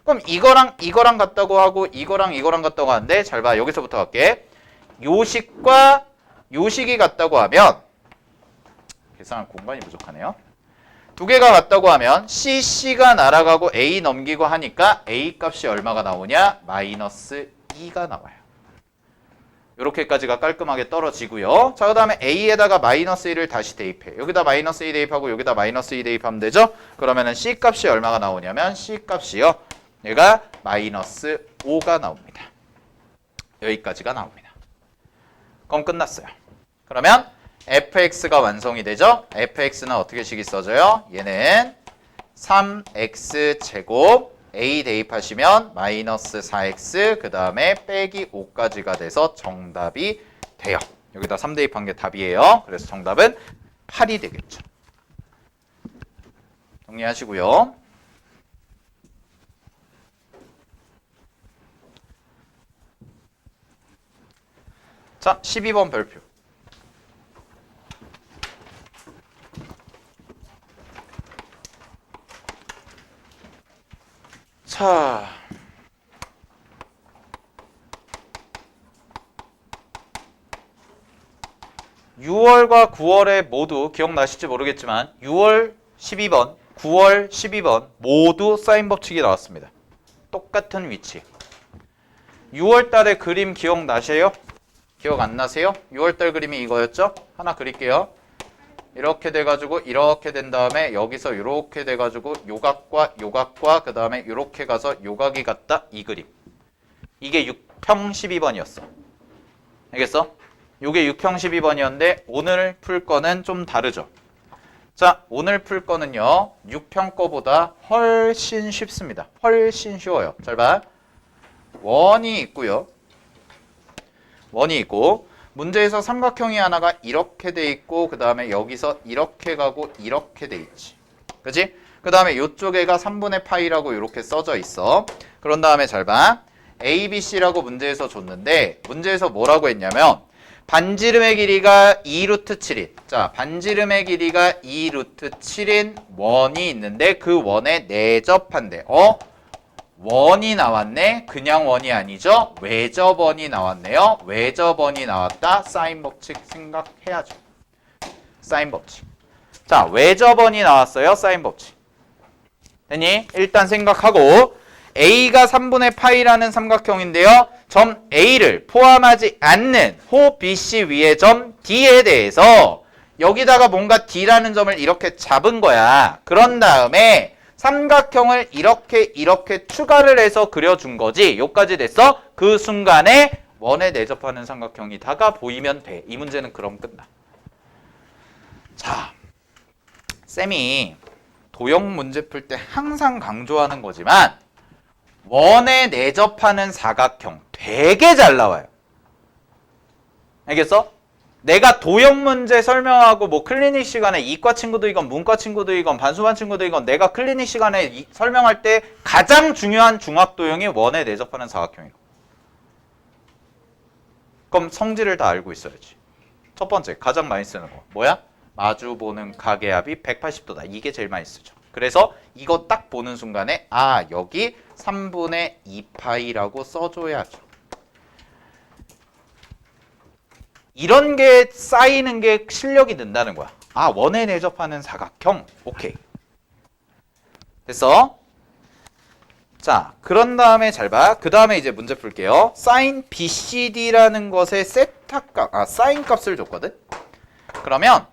그럼 이거랑 같다고 하고 이거랑 같다고 하는데 잘 봐. 여기서부터 갈게. 요식과 요식이 같다고 하면 계산할 공간이 부족하네요. 두 개가 같다고 하면 CC가 날아가고 A 넘기고 하니까 A 값이 얼마가 나오냐? 마이너스 2가 나와요. 이렇게까지가 깔끔하게 떨어지고요. 자, 그 다음에 A에다가 마이너스 1을 다시 대입해. 여기다 마이너스 2 대입하고 여기다 마이너스 2 대입하면 되죠? 그러면은 C 값이 얼마가 나오냐면 C 값이요. 얘가 마이너스 5가 나옵니다. 여기까지가 나옵니다. 그럼 끝났어요. 그러면 fx가 완성이 되죠? fx는 어떻게 식이 써져요? 얘는 3x제곱 a 대입하시면 마이너스 4x 그 다음에 빼기 5까지가 돼서 정답이 돼요. 여기다 3 대입한 게 답이에요. 그래서 정답은 8이 되겠죠. 정리하시고요. 자, 12번 별표. 자, (6월과) (9월에) 모두 기억나실지 모르겠지만 6월 12번, 9월 12번 모두 사인 법칙이 나왔습니다. 똑같은 위치. 6월 달의 그림 기억나세요? 기억 안 나세요? 6월 달 그림이 이거였죠? 하나 그릴게요. 이렇게 돼가지고 이렇게 된 다음에 여기서 이렇게 돼가지고 요각과 그 다음에 이렇게 가서 요각이 같다 이 그림. 이게 6평 12번이었어. 알겠어? 요게 6평 12번이었는데 오늘 풀 거는 좀 다르죠. 자, 오늘 풀 거는요 6평 거보다 훨씬 쉽습니다. 훨씬 쉬워요. 잘 봐. 원이 있고요. 원이 있고 문제에서 삼각형이 하나가 이렇게 돼 있고 그 다음에 여기서 이렇게 가고 이렇게 돼 있지. 그치? 그 다음에 이쪽에가 3분의 파이라고 이렇게 써져 있어. 그런 다음에 잘 봐. A, B, C라고 문제에서 줬는데 문제에서 뭐라고 했냐면 반지름의 길이가 2루트 7인 자, 반지름의 길이가 2루트 7인 원이 있는데 그 원에 내접한대. 원이 나왔네. 그냥 원이 아니죠. 외접원이 나왔네요. 외접원이 나왔다. 사인 법칙 생각해야죠. 사인 법칙. 자, 외접원이 나왔어요. 사인 법칙. 됐니? 일단 생각하고 A가 3분의 파이라는 삼각형인데요. 점 A를 포함하지 않는 호 BC 위의 점 D에 대해서 여기다가 뭔가 D라는 점을 이렇게 잡은 거야. 그런 다음에 삼각형을 이렇게 추가를 해서 그려준 거지. 요까지 됐어? 그 순간에 원에 내접하는 삼각형이 다가 보이면 돼. 이 문제는 그럼 끝나. 자, 쌤이 도형 문제 풀 때 항상 강조하는 거지만 원에 내접하는 사각형 되게 잘 나와요. 알겠어? 내가 도형 문제 설명하고 뭐 클리닉 시간에 이과 친구들이건 문과 친구들이건 반수반 친구들이건 내가 클리닉 시간에 설명할 때 가장 중요한 중학도형이 원에 내접하는 사각형이고. 그럼 성질을 다 알고 있어야지. 첫 번째 가장 많이 쓰는 거 뭐야? 마주보는 각의 합이 180도다. 이게 제일 많이 쓰죠. 그래서 이거 딱 보는 순간에 아 여기 3분의 2파이라고 써줘야죠. 이런 게 쌓이는 게 실력이 는다는 거야. 아 원에 내접하는 사각형. 오케이. 됐어? 자 그런 다음에 잘 봐. 그 다음에 이제 문제 풀게요. sin BCD라는 것의 세타 값, 사인 값을 줬거든. 그러면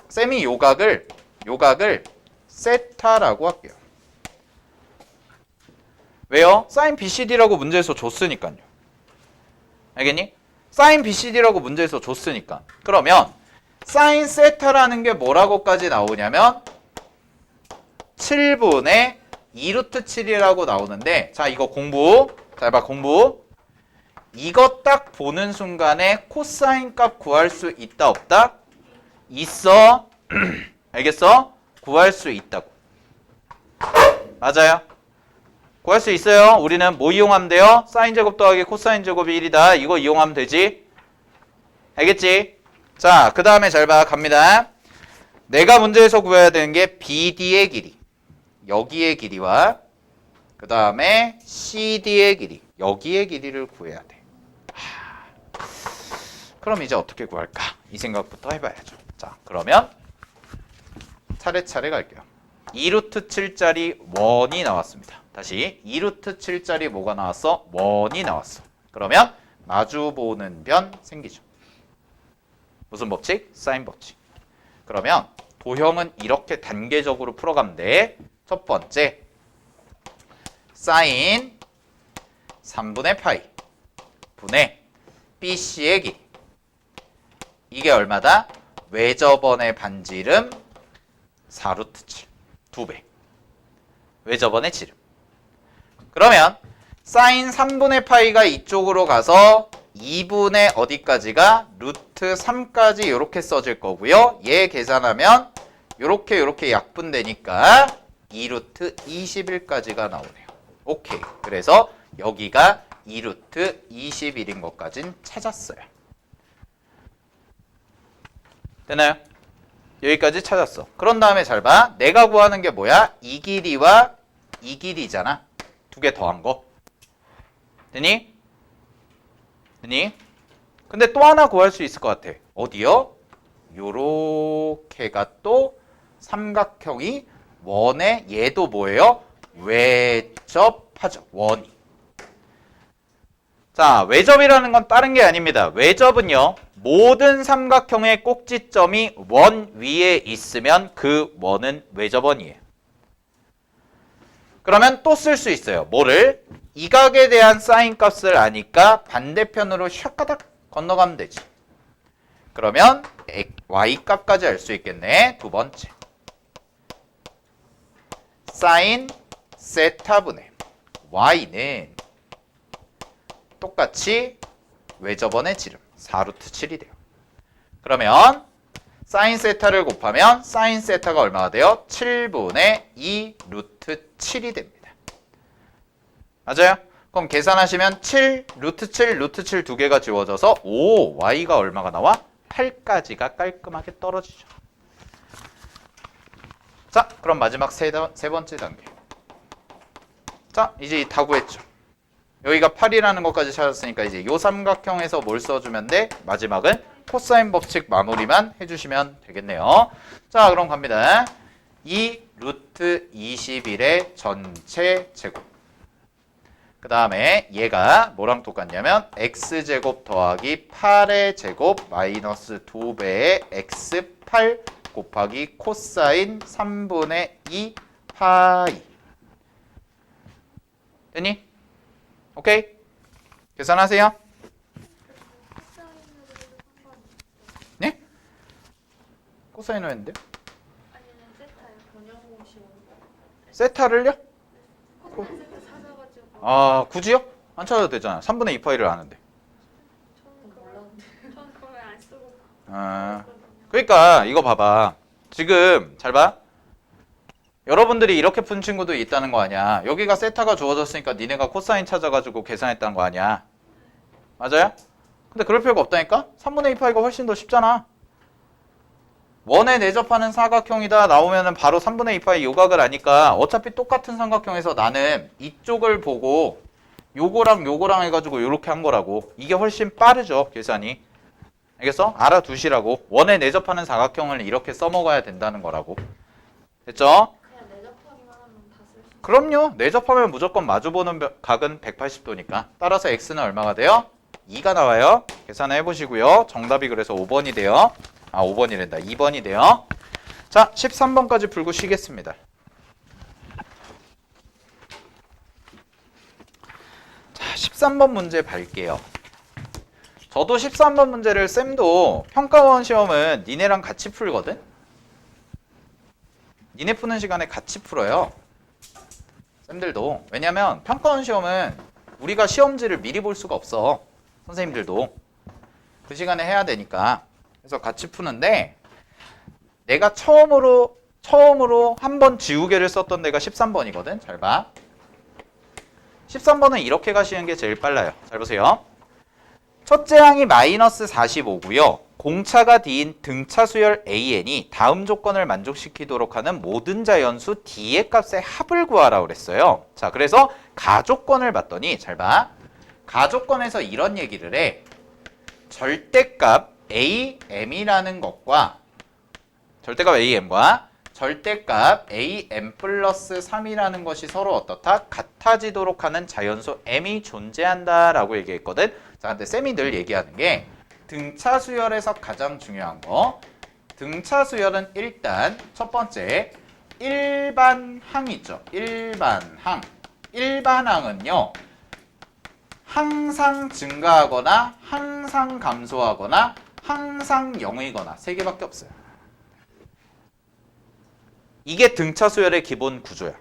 쌤이 요각을 세타라고 할게요. 왜요? sin BCD라고 문제에서 줬으니까요. 알겠니? sin BCD라고 문제에서 줬으니까. 그러면 sin 세타라는 게 뭐라고까지 나오냐면 7분의 2루트 7이라고 나오는데 자 이거 공부 잘 봐. 공부 이거 딱 보는 순간에 코사인 값 구할 수 있다 없다? 있어. 알겠어? 구할 수 있다고. 맞아요. 구할 수 있어요. 우리는 뭐 이용하면 돼요? 사인 제곱 더하기 코사인 제곱이 1이다. 이거 이용하면 되지. 알겠지? 자, 그 다음에 잘 봐. 갑니다. 내가 문제에서 구해야 되는 게 BD의 길이. 여기의 길이와 그 다음에 CD의 길이. 여기의 길이를 구해야 돼. 그럼 이제 어떻게 구할까? 이 생각부터 해봐야죠. 자, 그러면 차례차례 갈게요. 2루트 7짜리 원이 나왔습니다. 다시 2루트 7짜리 뭐가 나왔어? 원이 나왔어. 그러면 마주보는 변 생기죠. 무슨 법칙? 사인 법칙. 그러면 도형은 이렇게 단계적으로 풀어가면 돼. 첫 번째 사인 3분의 파이 분의 BC의 길이. 이게 얼마다? 외접원의 반지름 4루트 7. 2배. 외접원의 지름. 그러면 사인 3분의 파이가 이쪽으로 가서 2분의 어디까지가? 루트 3까지 이렇게 써질 거고요. 얘 계산하면 요렇게 약분되니까 2루트 21까지가 나오네요. 오케이. 그래서 여기가 2루트 21인 것까진 찾았어요. 되나요? 여기까지 찾았어. 그런 다음에 잘 봐. 내가 구하는 게 뭐야? 이 길이와 이 길이잖아. 두 개 더한 거. 되니? 되니? 근데 또 하나 구할 수 있을 것 같아. 어디요? 요렇게가 또 삼각형이 원에 얘도 뭐예요? 외접하죠. 원이. 자, 외접이라는 건 다른 게 아닙니다. 외접은요. 모든 삼각형의 꼭지점이 원 위에 있으면 그 원은 외접원이에요. 그러면 또 쓸 수 있어요. 뭐를? 이 각에 대한 사인 값을 아니까 반대편으로 샥가닥 건너가면 되지. 그러면 y 값까지 알 수 있겠네. 두 번째. 사인 세타분의 y는 똑같이 외접원의 지름 4루트 7이 돼요. 그러면 사인 세타를 곱하면 사인 세타가 얼마가 돼요? 7분의 2 루트 7이 됩니다. 맞아요? 그럼 계산하시면 7, 루트 7, 루트 7 두 개가 지워져서 오, y가 얼마가 나와? 8까지가 깔끔하게 떨어지죠. 자, 그럼 마지막 세 번째 단계. 자, 이제 다 구했죠. 여기가 8이라는 것까지 찾았으니까 이제 요 삼각형에서 뭘 써주면 돼? 마지막은 코사인 법칙 마무리만 해주시면 되겠네요. 자, 그럼 갑니다. 2 루트 21의 전체 제곱. 그 다음에 얘가 뭐랑 똑같냐면 x제곱 더하기 8의 제곱 마이너스 2배의 x8 곱하기 코사인 3분의 2 파이. 됐니? 오케이? 계산하세요. 네? 코사인을 했는데요? 아니면 세타요. 변형공식으로. 세타를요? 코사인 세타 찾아가지고. 아, 굳이요? 안 찾아도 되잖아. 3분의 2 파이를 아는데. 저는 몰랐는데. 저는 그걸 안 쓰고. 그러니까 이거 봐봐. 지금 잘 봐. 여러분들이 이렇게 푼 친구도 있다는 거 아니야. 여기가 세타가 주어졌으니까 니네가 코사인 찾아가지고 계산했다는 거 아니야. 맞아요? 근데 그럴 필요가 없다니까? 3분의 2 파이가 훨씬 더 쉽잖아. 원에 내접하는 사각형이다 나오면은 바로 3분의 2 파이 요각을 아니까 어차피 똑같은 삼각형에서 나는 이쪽을 보고 요거랑 요거랑 해가지고 요렇게 한 거라고. 이게 훨씬 빠르죠, 계산이. 알겠어? 알아두시라고. 원에 내접하는 사각형을 이렇게 써먹어야 된다는 거라고. 됐죠? 그냥 내접하기만 하면 다 쓸 수 있어요. 그럼요. 내접하면 무조건 마주보는 각은 180도니까. 따라서 x는 얼마가 돼요? 2가 나와요. 계산을 해보시고요. 정답이 그래서 5번이 돼요. 5번이란다. 2번이 돼요. 자, 13번까지 풀고 쉬겠습니다. 자, 13번 문제 볼게요. 저도 13번 문제를 쌤도 평가원 시험은 니네랑 같이 풀거든? 니네 푸는 시간에 같이 풀어요. 쌤들도. 왜냐면 평가원 시험은 우리가 시험지를 미리 볼 수가 없어. 선생님들도. 그 시간에 해야 되니까. 그래서 같이 푸는데 내가 처음으로 한 번 지우개를 썼던 데가 13번이거든. 잘 봐. 13번은 이렇게 가시는 게 제일 빨라요. 잘 보세요. 첫째 항이 마이너스 45고요. 공차가 D인 등차 수열 AN이 다음 조건을 만족시키도록 하는 모든 자연수 D의 값의 합을 구하라고 그랬어요. 자, 그래서 가조건을 봤더니 잘 봐. 가조건에서 이런 얘기를 해. 절대값 AM이라는 것과 절대값 AM과 절대값 AM 플러스 3이라는 것이 서로 어떻다? 같아지도록 하는 자연수 M이 존재한다라고 얘기했거든. 자, 근데 쌤이 늘 얘기하는 게 등차 수열에서 가장 중요한 거. 등차 수열은 일단 첫 번째 일반항 있죠. 일반항. 일반항은요. 항상 증가하거나 항상 감소하거나 항상 0이거나 세 개밖에 없어요. 이게 등차 수열의 기본 구조야.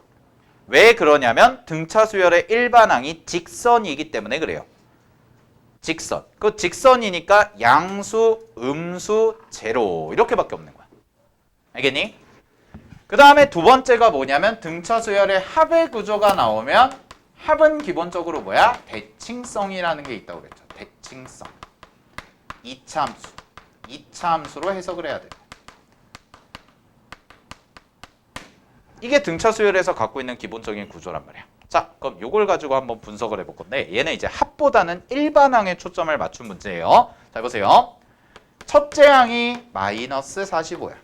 왜 그러냐면 등차 수열의 일반항이 직선이기 때문에 그래요. 직선. 그 직선이니까 양수, 음수, 제로 이렇게밖에 없는 거야. 알겠니? 그 다음에 두 번째가 뭐냐면 등차 수열의 합의 구조가 나오면 합은 기본적으로 뭐야? 대칭성이라는 게 있다고 그랬죠. 대칭성. 이차함수. 이차함수로 해석을 해야 돼. 이게 등차 수열에서 갖고 있는 기본적인 구조란 말이야. 자, 그럼 요걸 가지고 한번 분석을 해볼 건데 얘는 이제 합보다는 일반항에 초점을 맞춘 문제예요. 자, 보세요. 첫째 항이 마이너스 45야.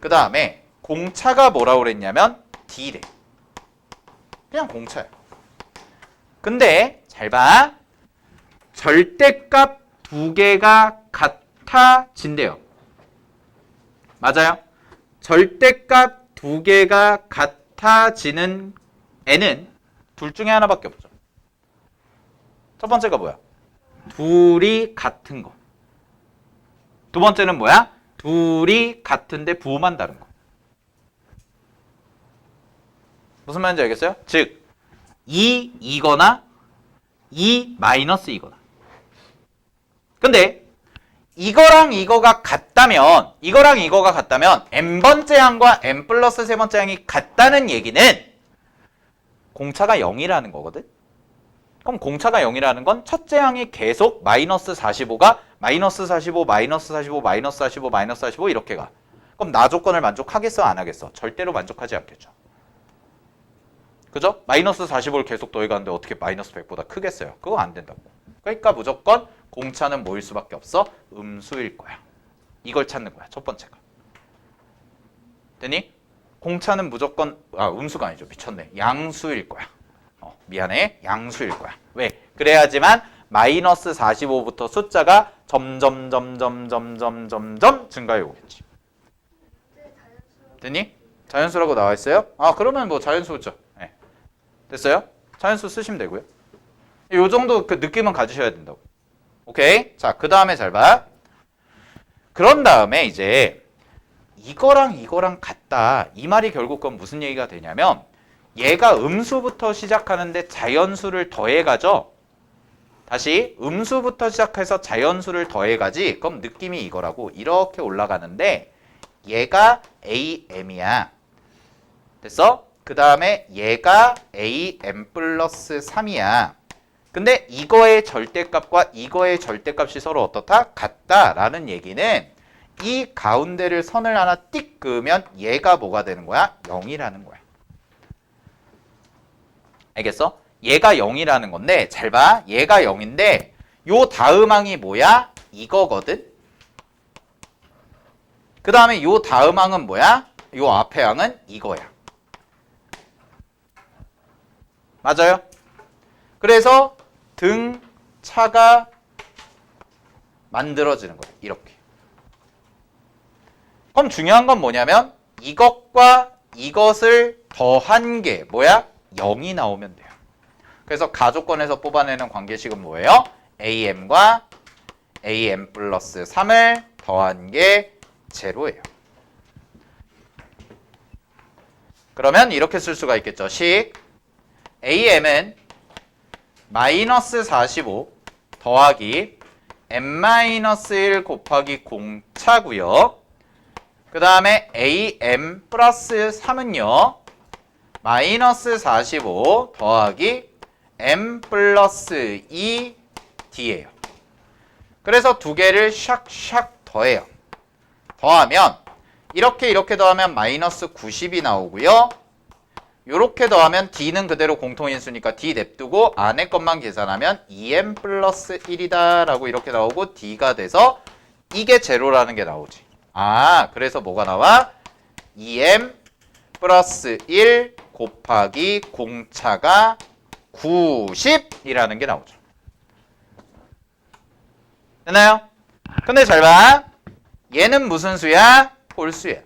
그 다음에 공차가 뭐라고 그랬냐면 D래. 그냥 공차야. 근데 잘 봐. 절대값 두 개가 같아진대요. 맞아요? 절대값 두 개가 같아지는 N은 둘 중에 하나밖에 없죠. 첫 번째가 뭐야? 둘이 같은 거. 두 번째는 뭐야? 둘이 같은데 부호만 다른 거. 무슨 말인지 알겠어요? 즉, 2이거나 2 마이너스 이거나. 근데 이거랑 이거가 같다면 n번째 항과 n 플러스 세 번째 항이 같다는 얘기는 공차가 0이라는 거거든. 그럼 공차가 0이라는 건 첫째 항이 계속 마이너스 45가 마이너스 45, 마이너스 45, 마이너스 45, 마이너스 45 이렇게 가. 그럼 나 조건을 만족하겠어? 안 하겠어? 절대로 만족하지 않겠죠. 그죠? 마이너스 45를 계속 더해가는데 어떻게 마이너스 100보다 크겠어요? 그거 안 된다고. 그러니까 무조건 공차는 뭐일 수밖에 없어? 음수일 거야. 이걸 찾는 거야. 첫 번째가. 됐니? 공차는 무조건 음수가 아니죠. 미쳤네. 양수일 거야. 미안해. 양수일 거야. 왜? 그래야지만 마이너스 45부터 숫자가 점점 증가해 오겠지. 됐니? 자연수라고 나와 있어요? 그러면 뭐 자연수죠. 네. 됐어요? 자연수 쓰시면 되고요. 요 정도 그 느낌은 가지셔야 된다고. 오케이? 자, 그 다음에 잘 봐. 그런 다음에 이제 이거랑 이거랑 같다. 이 말이 결국 그건 무슨 얘기가 되냐면 얘가 음수부터 시작하는데 자연수를 더해가죠. 다시 음수부터 시작해서 자연수를 더해가지. 그럼 느낌이 이거라고. 이렇게 올라가는데 얘가 am이야. 됐어? 그 다음에 얘가 am 플러스 3이야. 근데 이거의 절대값과 이거의 절대값이 서로 어떻다? 같다라는 얘기는 이 가운데를 선을 하나 띡 그으면 얘가 뭐가 되는 거야? 0이라는 거야. 알겠어? 얘가 0이라는 건데 잘 봐. 얘가 0인데 요 다음 항이 뭐야? 이거거든. 그 다음에 요 다음 항은 뭐야? 요 앞에 항은 이거야. 맞아요? 그래서 등차가 만들어지는 거예요. 이렇게. 그럼 중요한 건 뭐냐면 이것과 이것을 더한 게 뭐야? 0이 나오면 돼요. 그래서 가조건에서 뽑아내는 관계식은 뭐예요? am과 am 플러스 3을 더한 게 제로예요. 그러면 이렇게 쓸 수가 있겠죠. 식 am은 마이너스 45 더하기 m-1 곱하기 공차고요. 그 다음에 am 플러스 3은요. 마이너스 45 더하기 m 플러스 2d예요. 그래서 두 개를 샥샥 더해요. 더하면 이렇게 더하면 마이너스 90이 나오고요. 요렇게 더하면 d는 그대로 공통인수니까 d 냅두고 안에 것만 계산하면 2m 플러스 1이다 라고 이렇게 나오고 d가 돼서 이게 제로라는 게 나오지. 아, 그래서 뭐가 나와? 2m 플러스 1 곱하기 공차가 90이라는 게 나오죠. 됐나요? 근데 잘 봐. 얘는 무슨 수야? 홀수야.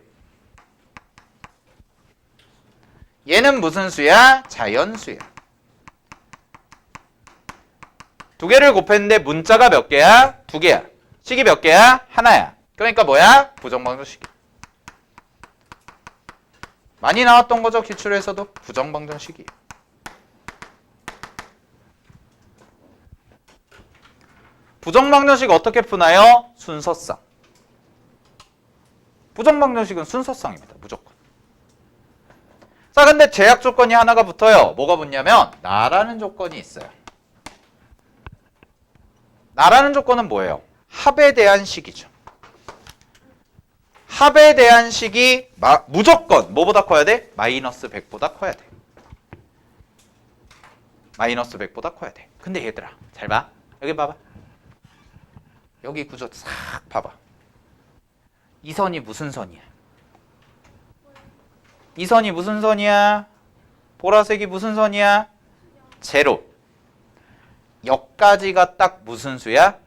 얘는 무슨 수야? 자연수야. 두 개를 곱했는데 문자가 몇 개야? 두 개야. 식이 몇 개야? 하나야. 그러니까 뭐야? 부정방정식이야. 많이 나왔던 거죠, 기출에서도. 부정방정식이에요. 부정방정식 어떻게 푸나요? 순서상. 부정방정식은 순서상입니다. 무조건. 자, 근데 제약 조건이 하나가 붙어요. 뭐가 붙냐면 나라는 조건이 있어요. 나라는 조건은 뭐예요? 합에 대한 식이죠. 합에 대한 식이 무조건 뭐보다 커야 돼? 마이너스 100보다 커야 돼. 마이너스 100보다 커야 돼. 근데 얘들아, 잘 봐. 여기 봐봐. 여기 구조 싹 봐봐. 이 선이 무슨 선이야? 이 선이 무슨 선이야? 보라색이 무슨 선이야? 제로. 여기까지가 딱 무슨 수야?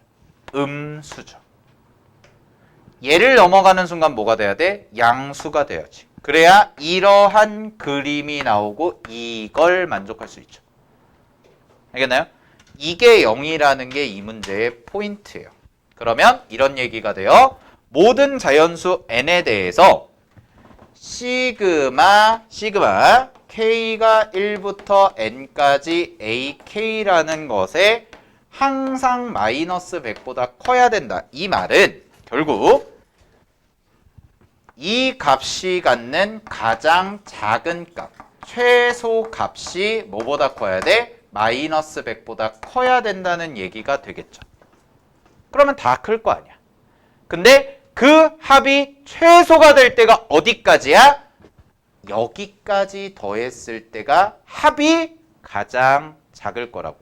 음수죠. 얘를 넘어가는 순간 뭐가 돼야 돼? 양수가 돼야지. 그래야 이러한 그림이 나오고 이걸 만족할 수 있죠. 알겠나요? 이게 0이라는 게 이 문제의 포인트예요. 그러면 이런 얘기가 돼요. 모든 자연수 n에 대해서 시그마 k가 1부터 n까지 ak라는 것에 항상 마이너스 100보다 커야 된다. 이 말은 결국 이 값이 갖는 가장 작은 값, 최소 값이 뭐보다 커야 돼? 마이너스 100보다 커야 된다는 얘기가 되겠죠. 그러면 다 클 거 아니야. 근데 그 합이 최소가 될 때가 어디까지야? 여기까지 더했을 때가 합이 가장 작을 거라고.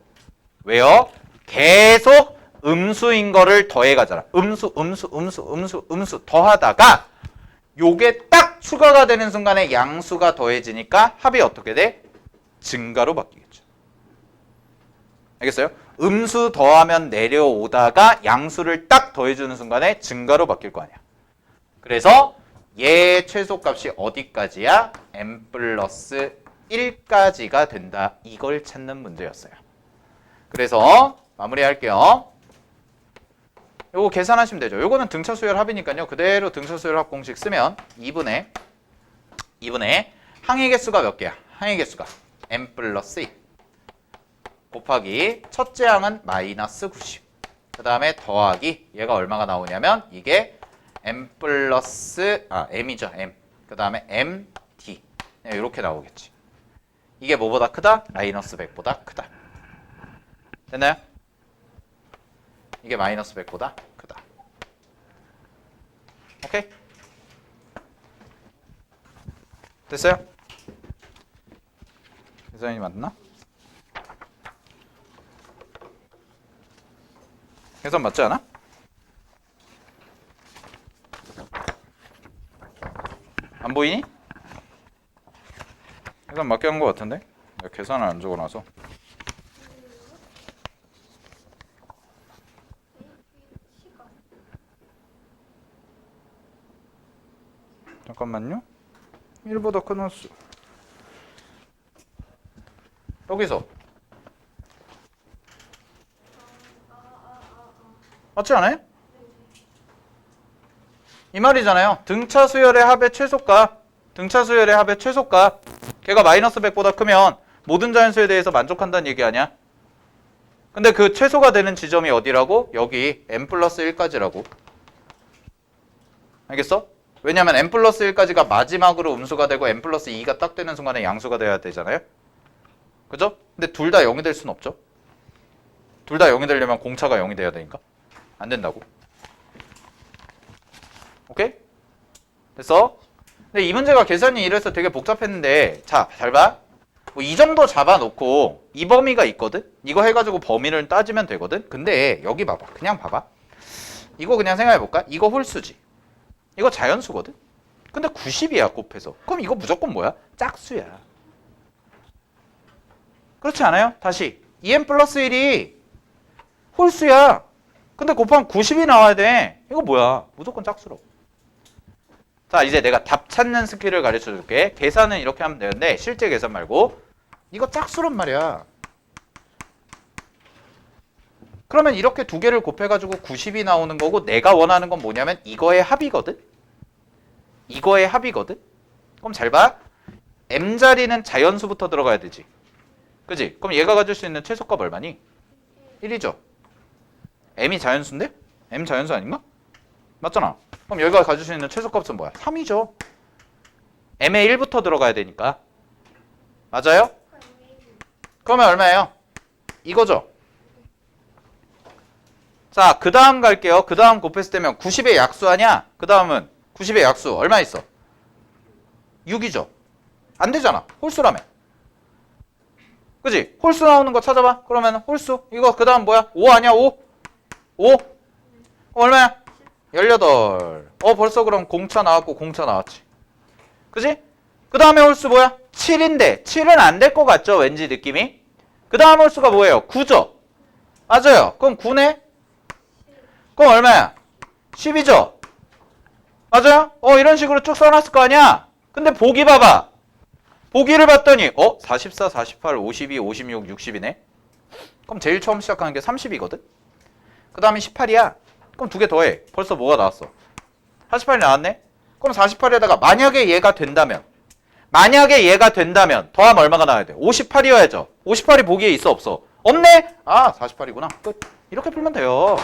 왜요? 계속 음수인 거를 더해가잖아. 음수 더하다가 요게 딱 추가가 되는 순간에 양수가 더해지니까 합이 어떻게 돼? 증가로 바뀌겠죠. 알겠어요? 음수 더하면 내려오다가 양수를 딱 더해주는 순간에 증가로 바뀔 거 아니야. 그래서 얘 최소값이 어디까지야? m 플러스 1까지가 된다. 이걸 찾는 문제였어요. 그래서 마무리할게요. 요거 계산하시면 되죠. 요거는 등차 수열 합이니까요. 그대로 등차 수열 합 공식 쓰면 2분의 항의 개수가 몇 개야? 항의 개수가 m 플러스 1 곱하기 첫째 항은 마이너스 90. 그 다음에 더하기 얘가 얼마가 나오냐면 이게 m 플러스 m이죠. m. 그 다음에 md. 이렇게 나오겠지. 이게 뭐보다 크다? 마이너스 100보다 크다. 됐나요? 이게 마이너스 100보다 크다. 오케이? 됐어요? 계산이 맞나? 계산 맞지 않아? 안 보이니? 계산 맞게 한 거 같은데? 내가 계산을 안 적어놔서. 잠깐만요. 1보다 큰 홀수. 여기서 맞지 않아요? 이 말이잖아요. 등차 수열의 합의 최소값. 등차 수열의 합의 최소값. 걔가 마이너스 100보다 크면 모든 자연수에 대해서 만족한다는 얘기 아니야? 근데 그 최소가 되는 지점이 어디라고? 여기 m 플러스 1까지라고. 알겠어? 왜냐면 m 플러스 1까지가 마지막으로 음수가 되고 m 플러스 2가 딱 되는 순간에 양수가 돼야 되잖아요. 그죠? 근데 둘 다 0이 될 수는 없죠. 둘 다 0이 되려면 공차가 0이 돼야 되니까. 안 된다고. 오케이? 됐어? 근데 이 문제가 계산이 이래서 되게 복잡했는데, 자, 잘 봐. 뭐 이 정도 잡아놓고 이 범위가 있거든? 이거 해가지고 범위를 따지면 되거든? 근데 여기 봐봐. 그냥 봐봐. 이거 그냥 생각해볼까? 이거 홀수지. 이거 자연수거든? 근데 90이야, 곱해서. 그럼 이거 무조건 뭐야? 짝수야. 그렇지 않아요? 다시. 2n 플러스 1이 홀수야. 근데 곱하면 90이 나와야 돼. 이거 뭐야? 무조건 짝수로. 자, 이제 내가 답 찾는 스킬을 가르쳐 줄게. 계산은 이렇게 하면 되는데 실제 계산 말고 이거 짝수란 말이야. 그러면 이렇게 두 개를 곱해가지고 90이 나오는 거고 내가 원하는 건 뭐냐면 이거의 합이거든? 이거의 합이거든? 그럼 잘 봐. m자리는 자연수부터 들어가야 되지. 그지? 그럼 얘가 가질 수 있는 최소값 얼마니? 1이죠. m이 자연수인데? m 자연수 아닌가? 맞잖아. 그럼 여기가 가질 수 있는 최소값은 뭐야? 3이죠. m에 1부터 들어가야 되니까. 맞아요? 그러면 얼마예요? 이거죠. 자, 그 다음 갈게요. 그 다음 곱했을 때면 90의 약수 아니야? 그 다음은 90의 약수 얼마 있어? 6이죠. 안 되잖아. 홀수라며. 그지? 홀수 나오는 거 찾아봐. 그러면 홀수. 이거 그 다음 뭐야? 5 아니야? 5? 5? 얼마야? 18. 벌써 그럼 공차 나왔고 공차 나왔지. 그지? 그 다음에 홀수 뭐야? 7인데 7은 안 될 것 같죠? 왠지 느낌이. 그 다음 홀수가 뭐예요? 9죠? 맞아요. 그럼 9네? 그럼 얼마야? 10이죠? 맞아요? 이런 식으로 쭉 써놨을 거 아니야? 근데 보기 봐봐. 보기를 봤더니 44, 48, 52, 56, 60이네? 그럼 제일 처음 시작하는 게 30이거든? 그 다음에 18이야. 그럼 두 개 더해. 벌써 뭐가 나왔어? 48이 나왔네? 그럼 48에다가 만약에 얘가 된다면 더하면 얼마가 나와야 돼? 58이어야죠. 58이 보기에 있어 없어? 없네? 48이구나. 끝. 이렇게 풀면 돼요.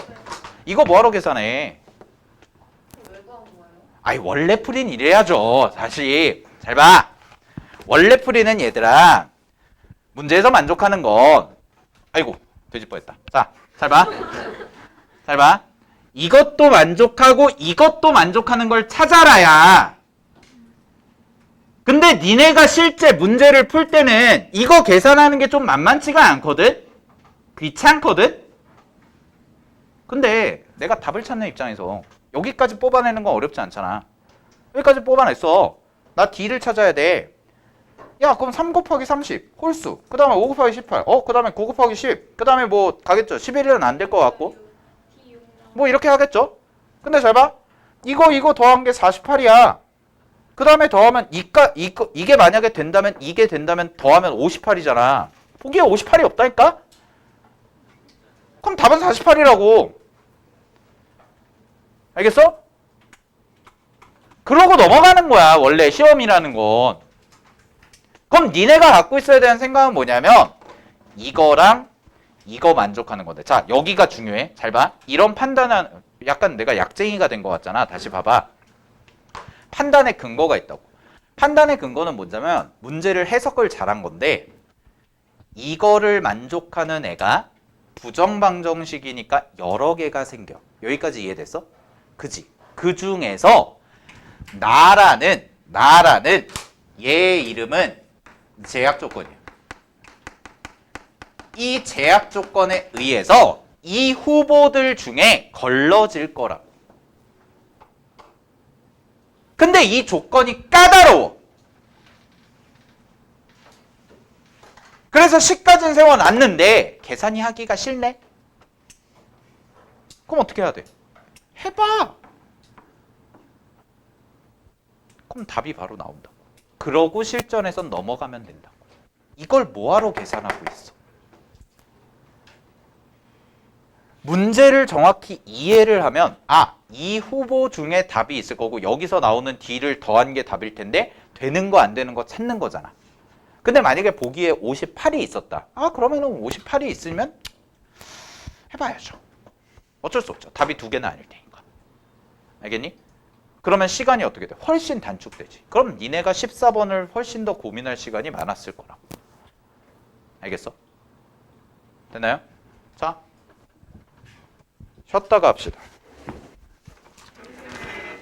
이거 뭐하러 계산해? 왜 구한 거예요? 아이 원래 풀이는 이래야죠. 다시 잘 봐. 원래 풀이는 얘들아 문제에서 만족하는 건 아이고 돼지 뻔했다. 자, 잘 봐. 잘 봐. 이것도 만족하고 이것도 만족하는 걸 찾아라야. 근데 니네가 실제 문제를 풀 때는 이거 계산하는 게 좀 만만치가 않거든? 귀찮거든? 근데 내가 답을 찾는 입장에서 여기까지 뽑아내는 건 어렵지 않잖아. 여기까지 뽑아냈어. 나 D를 찾아야 돼. 야, 그럼 3 곱하기 30 홀수. 그 다음에 5 곱하기 18. 그 다음에 9 곱하기 10. 그 다음에 뭐 가겠죠. 11은 안 될 것 같고. 뭐 이렇게 하겠죠. 근데 잘 봐. 이거 더한 게 48이야. 그 다음에 더하면 이게 만약에 된다면 이게 된다면 더하면 58이잖아. 보기에 58이 없다니까? 그럼 답은 48이라고. 알겠어? 그러고 넘어가는 거야. 원래 시험이라는 건. 그럼 니네가 갖고 있어야 되는 생각은 뭐냐면 이거랑 이거 만족하는 건데. 자, 여기가 중요해. 잘 봐. 이런 판단은 약간 내가 약쟁이가 된 것 같잖아. 다시 봐봐. 판단의 근거가 있다고. 판단의 근거는 뭐냐면 문제를 해석을 잘한 건데 이거를 만족하는 애가 부정방정식이니까 여러 개가 생겨. 여기까지 이해됐어? 그지? 그 중에서 나라는 얘 이름은 제약 조건이야. 이 제약 조건에 의해서 이 후보들 중에 걸러질 거라고. 근데 이 조건이 까다로워. 그래서 식까지는 세워놨는데 계산이 하기가 싫네? 그럼 어떻게 해야 돼? 해봐. 그럼 답이 바로 나온다고. 그러고 실전에선 넘어가면 된다고. 이걸 뭐하러 계산하고 있어? 문제를 정확히 이해를 하면 이 후보 중에 답이 있을 거고 여기서 나오는 D를 더한 게 답일 텐데 되는 거 안 되는 거 찾는 거잖아. 근데 만약에 보기에 58이 있었다. 그러면은 58이 있으면 해봐야죠. 어쩔 수 없죠. 답이 두 개는 아닐 테니까. 알겠니? 그러면 시간이 어떻게 돼? 훨씬 단축되지. 그럼 니네가 14번을 훨씬 더 고민할 시간이 많았을 거라고. 알겠어? 됐나요? 자, 쉬었다가 합시다.